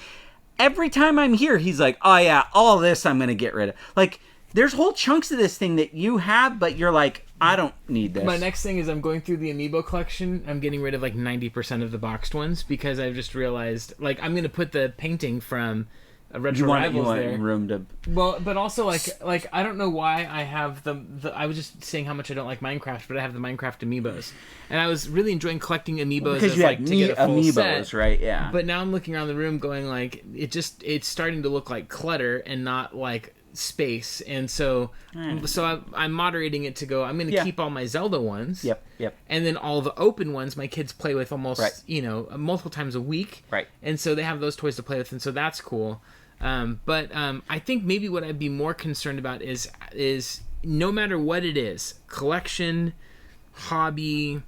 every time I'm here he's like, oh yeah, all this I'm gonna get rid of. Like there's whole chunks of this thing that you have but you're like, I don't need this. My next thing is I'm going through the amiibo collection. I'm getting rid of like 90% of the boxed ones because I've just realized like I'm gonna put the painting from Retro Rivals there. Room to... Well, but also like I don't know why I have the I was just saying how much I don't like Minecraft, but I have the Minecraft amiibos, and I was really enjoying collecting amiibos because you like had to get a full amiibos, set. right? Yeah. But now I'm looking around the room, going like it's starting to look like clutter and not like space, and so I'm moderating it to go. I'm going to keep all my Zelda ones. Yep. And then all the open ones my kids play with almost multiple times a week. Right. And so they have those toys to play with, and so that's cool. But I think maybe what I'd be more concerned about is no matter what it is, collection, hobby,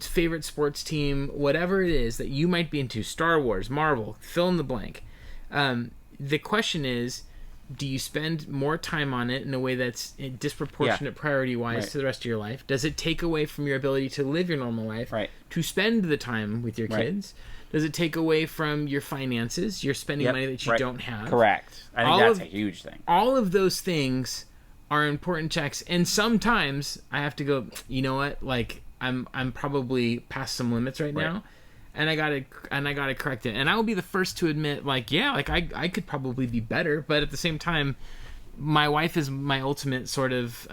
favorite sports team, whatever it is that you might be into, Star Wars, Marvel, fill in the blank. The question is, do you spend more time on it in a way that's disproportionate priority-wise to the rest of your life? Does it take away from your ability to live your normal life, to spend the time with your kids? Does it take away from your finances? You're spending money that you don't have. Correct. I think that's a huge thing. All of those things are important checks, and sometimes I have to go, you know what? Like I'm probably past some limits right now, and I gotta correct it. And I will be the first to admit, like, I could probably be better, but at the same time, my wife is my ultimate sort of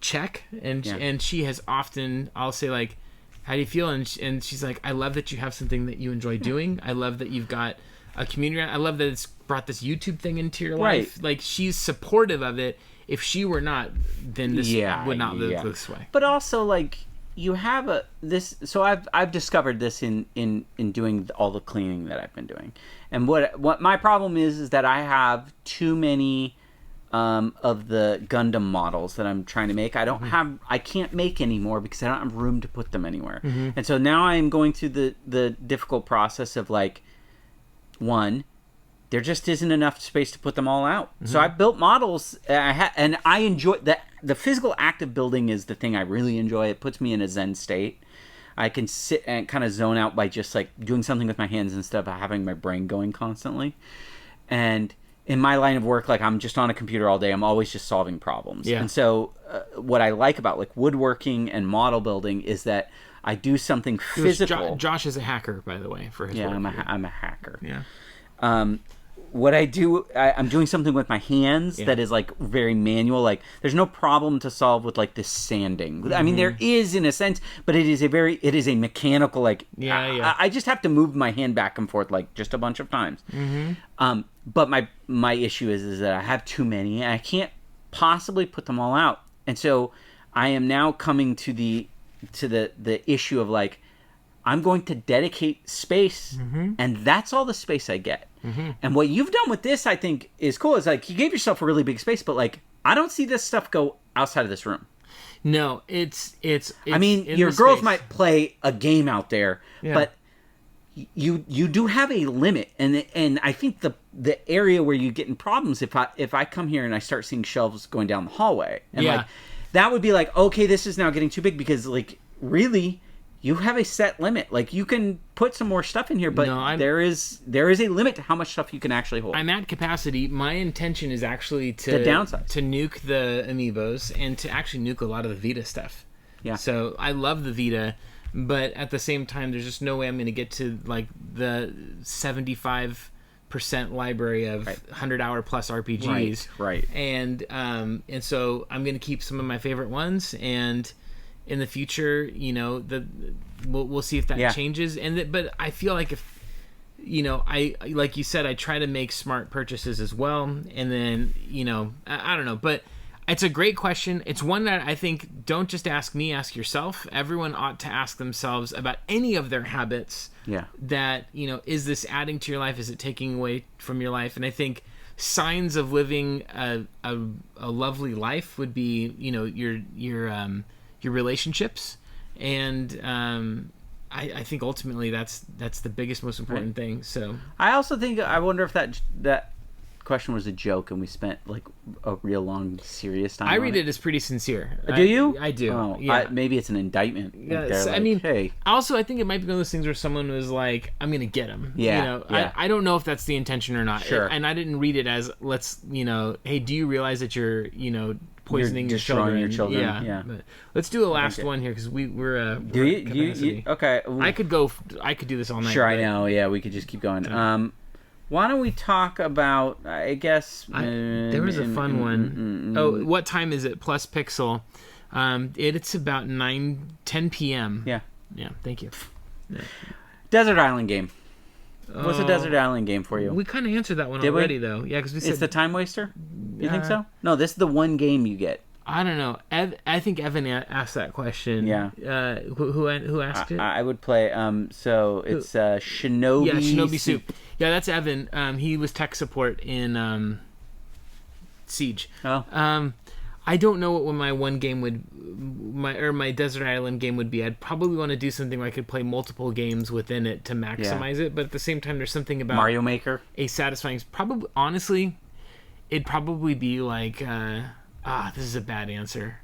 check, and she has often, I'll say like, how do you feel? And she's like, I love that you have something that you enjoy doing. I love that you've got a community. I love that it's brought this YouTube thing into your life. Like, she's supportive of it. If she were not, then this would not look this way. But also, like, you have this. So I've discovered this in doing all the cleaning that I've been doing, and what my problem is that I have too many of the Gundam models that I'm trying to make. I can't make anymore because I don't have room to put them anywhere. And so now I'm going through the difficult process of like, one, there just isn't enough space to put them all out. So I built models, and I enjoy the physical act of building is the thing I really enjoy. It puts me in a zen state. I can sit and kind of zone out by just like doing something with my hands instead of having my brain going constantly. And in my line of work, like I'm just on a computer all day. I'm always just solving problems. Yeah. And so what I like about like woodworking and model building is that I do something physical. Josh is a hacker, by the way, for his work. I'm a hacker. Yeah. What I do, I'm doing something with my hands that is like very manual. Like there's no problem to solve with like this sanding. I mean, there is in a sense, but it is a mechanical like. I just have to move my hand back and forth like just a bunch of times. But my issue is that I have too many and I can't possibly put them all out. And so I am now coming to the issue of like, I'm going to dedicate space, and that's all the space I get. And what you've done with this, I think, is cool. Is like you gave yourself a really big space, but like I don't see this stuff go outside of this room. No, it's I mean, your girls might play a game out there, but you do have a limit, and I think the area where you get in problems if I come here and I start seeing shelves going down the hallway, and like that would be like, okay, this is now getting too big because like really. You have a set limit. Like you can put some more stuff in here, but there is a limit to how much stuff you can actually hold. I'm at capacity. My intention is actually to nuke the amiibos and to actually nuke a lot of the Vita stuff. Yeah. So I love the Vita, but at the same time, there's just no way I'm going to get to like the 75% library of 100-hour plus RPGs. Right. And so I'm going to keep some of my favorite ones and. In the future, you know, we'll see if that changes. But I feel like if, you know, I like you said, I try to make smart purchases as well. And then, you know, I don't know, but it's a great question. It's one that I think don't just ask me, ask yourself. Everyone ought to ask themselves about any of their habits. Yeah. That, you know, is this adding to your life? Is it taking away from your life? And I think signs of living a lovely life would be, you know, your relationships, and I think ultimately that's the biggest, most important thing. So I also think I wonder if that question was a joke and we spent like a real long serious time. I read it as pretty sincere. Do you? I do. Oh, yeah. Maybe it's an indictment. Yes. Like, I mean, hey. Also I think it might be one of those things where someone was like, "I'm gonna get him." Yeah. You know, I don't know if that's the intention or not. Sure. And I didn't read it as let's, you know, hey, do you realize that you're, you know, poisoning your children. Yeah. But let's do a last one here because we're do you okay? I could do this all night. Sure, I know. Yeah, we could just keep going. Why don't we talk about? I guess there was a fun one. Oh, what time is it? Plus Pixel. It's about 10 p.m. Yeah. Thank you. Yeah. Desert Island game. What's a Desert Island game for you? We kind of answered that one already, though. Yeah, because we said it's the time waster. You think so? No, this is the one game you get. I don't know. I think Evan asked that question. Yeah. Who asked it? I would play. So it's Shinobi. Yeah, Shinobi Soup. Yeah, that's Evan. He was tech support in SEGE. Oh. I don't know what my one game my Desert Island game would be. I'd probably want to do something where I could play multiple games within it to maximize it. But at the same time, there's something about Mario Maker. A satisfying. Probably, honestly, it'd probably be like. This is a bad answer.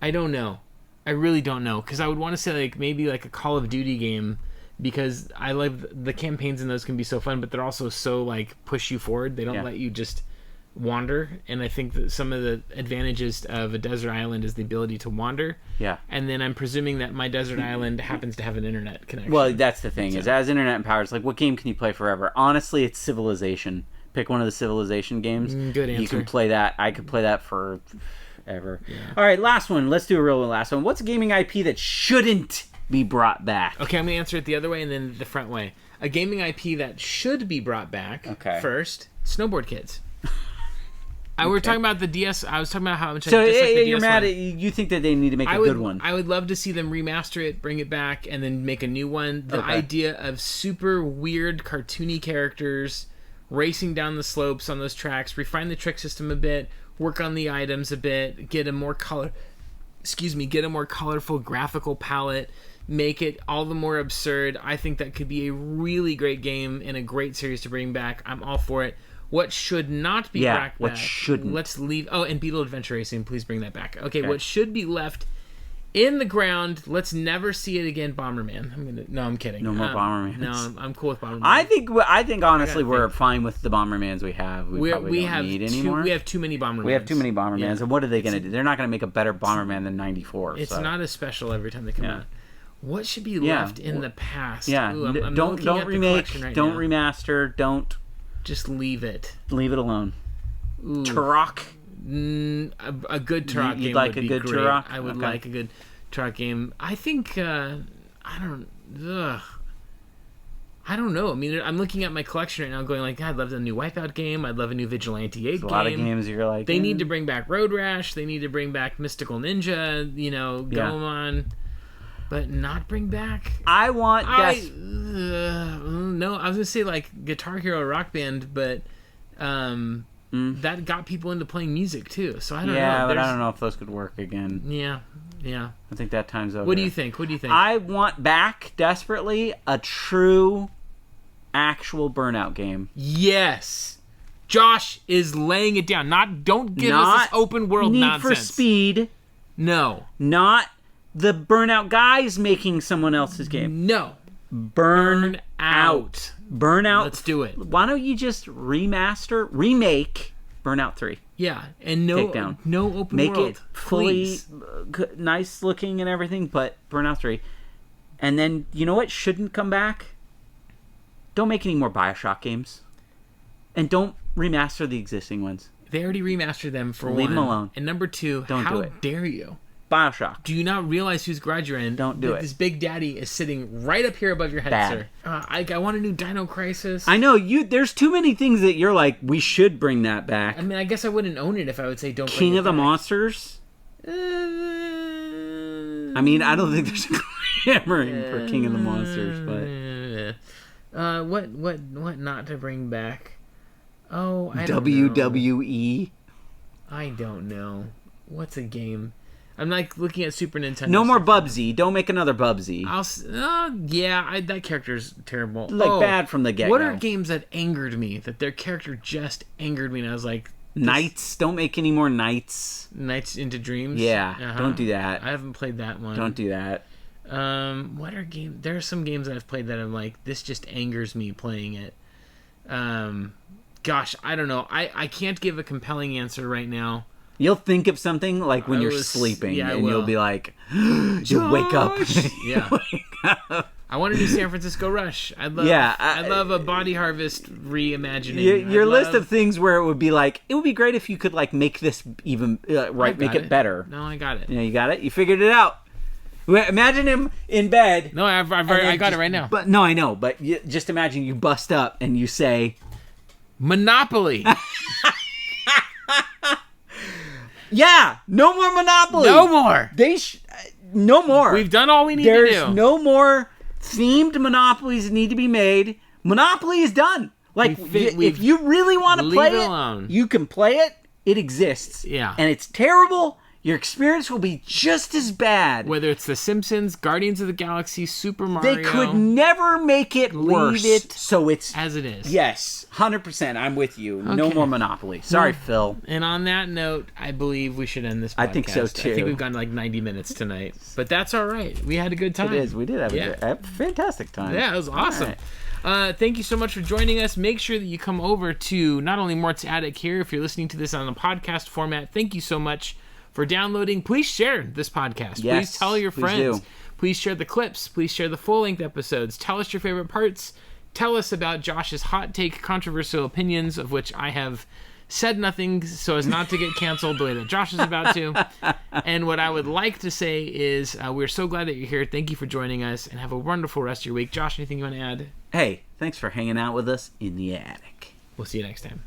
I don't know. I really don't know because I would want to say like maybe like a Call of Duty game because I love the campaigns in those can be so fun, but they're also so like push you forward. They don't let you just wander, and I think that some of the advantages of a desert island is the ability to wander. Yeah. And then I'm presuming that my desert island happens to have an internet connection. Well, that's the thing is as internet empowers, like what game can you play forever? Honestly, it's Civilization. Pick one of the Civilization games. Good answer. You can play that. I could play that for ever. Yeah. All right, last one. Let's do a real last one. What's a gaming IP that shouldn't be brought back? Okay, I'm going to answer it the other way and then the front way. A gaming IP that should be brought back first, Snowboard Kids. I were talking about the DS. I was talking about how much. So I dislike the you're DS mad one. at you think that they need to make a good one. I would love to see them remaster it, bring it back, and then make a new one. The idea of super weird, cartoony characters racing down the slopes on those tracks, refine the trick system a bit, work on the items a bit, get a more colorful graphical palette, make it all the more absurd. I think that could be a really great game and a great series to bring back. I'm all for it. What should not be brought back? What shouldn't? Let's leave. Oh, and Beetle Adventure Racing, please bring that back. Okay, what should be left in the ground? Let's never see it again. Bomberman. No, I'm kidding. No more Bombermans. No, I'm cool with Bomberman. I think honestly we're fine with the Bombermans we have. We probably don't need anymore. We have too many Bombermans. We have too many Bombermans, and what are they going to do? They're not going to make a better Bomberman than 94. It's not as special every time they come out. What should be left in the past? Yeah, Ooh, I'm don't remake, don't remaster, don't. Just leave it. Leave it alone. Turok. A good Turok game like would a be good great. Turok? I would like a good Turok game. I think I don't know. I mean, I'm looking at my collection right now, going like, I'd love a new Wipeout game. I'd love a new Vigilante 8 game. A lot of games you're like. They need to bring back Road Rash. They need to bring back Mystical Ninja. Goemon. But not bring back. I want. No, I was gonna say like Guitar Hero Rock Band, but that got people into playing music too. So I don't know. Yeah, but I don't know if those could work again. Yeah. I think that time's over. What do you think? I want back desperately a true, actual Burnout game. Yes. Josh is laying it down. Don't give us this open world nonsense. Need for Speed. No. Not the Burnout guys making someone else's game. No. Burn out. Burnout. Let's do it. Why don't you just remake Burnout 3? Yeah, and no open Make world. Make it fully nice looking and everything, but Burnout 3. And then, you know what shouldn't come back? Don't make any more Bioshock games. And don't remaster the existing ones. They already remastered them for one. Leave them alone. And number two, how dare you? Bioshock. Do you not realize whose garage you're in? Don't do it. This Big Daddy is sitting right up here above your head, sir. I want a new Dino Crisis. I know there's too many things that you're like, we should bring that back. I mean, I guess I wouldn't own it if I would say don't. King of the Monsters. I mean, I don't think there's a clamoring for King of the Monsters, but what not to bring back? Oh, I don't WWE. know. I don't know. What's a game? I'm like looking at Super Nintendo. No more Bubsy. Don't make another Bubsy. That character's terrible. Bad from the get-go. What are games that angered me? That their character just angered me, and I was like... Knights. Don't make any more Knights. Knights into Dreams? Yeah, don't do that. I haven't played that one. Don't do that. What are games... There are some games that I've played that I'm like, this just angers me playing it. Gosh, I don't know. I can't give a compelling answer right now. You'll think of something like when you're sleeping, and you'll be like, you'll wake up. Yeah. I want to do San Francisco Rush. I'd love a Body Harvest reimagining. Your list of things where it would be like, it would be great if you could like make this even make it better. No, I got it. Yeah, you got it. You figured it out. Imagine him in bed. No, I got it right now. But no, I know. But just imagine you bust up and you say, Monopoly. Yeah, no more Monopoly. No more. No more. We've done all we need to do. There's no more themed Monopolies that need to be made. Monopoly is done. Like, if you really want to play it, you can play it. It exists. Yeah. And it's terrible. Your experience will be just as bad. Whether it's The Simpsons, Guardians of the Galaxy, Super Mario. They could never make it worse. Leave it so it's as it is. Yes, 100%. I'm with you. Okay. No more Monopoly. Sorry, Phil. And on that note, I believe we should end this podcast. I think so, too. I think we've gone like 90 minutes tonight. But that's all right. We had a good time. It is. We did have a fantastic time. Yeah, it was awesome. Right. Thank you so much for joining us. Make sure that you come over to not only Mort's Attic here, if you're listening to this on a podcast format, thank you so much for downloading. Please share this podcast. Yes, please tell your friends. Do. Please share the clips. Please share the full-length episodes. Tell us your favorite parts. Tell us about Josh's hot take, controversial opinions, of which I have said nothing so as not to get canceled the way that Josh is about to. And what I would like to say is we're so glad that you're here. Thank you for joining us, and have a wonderful rest of your week. Josh, anything you want to add? Hey, thanks for hanging out with us in the attic. We'll see you next time.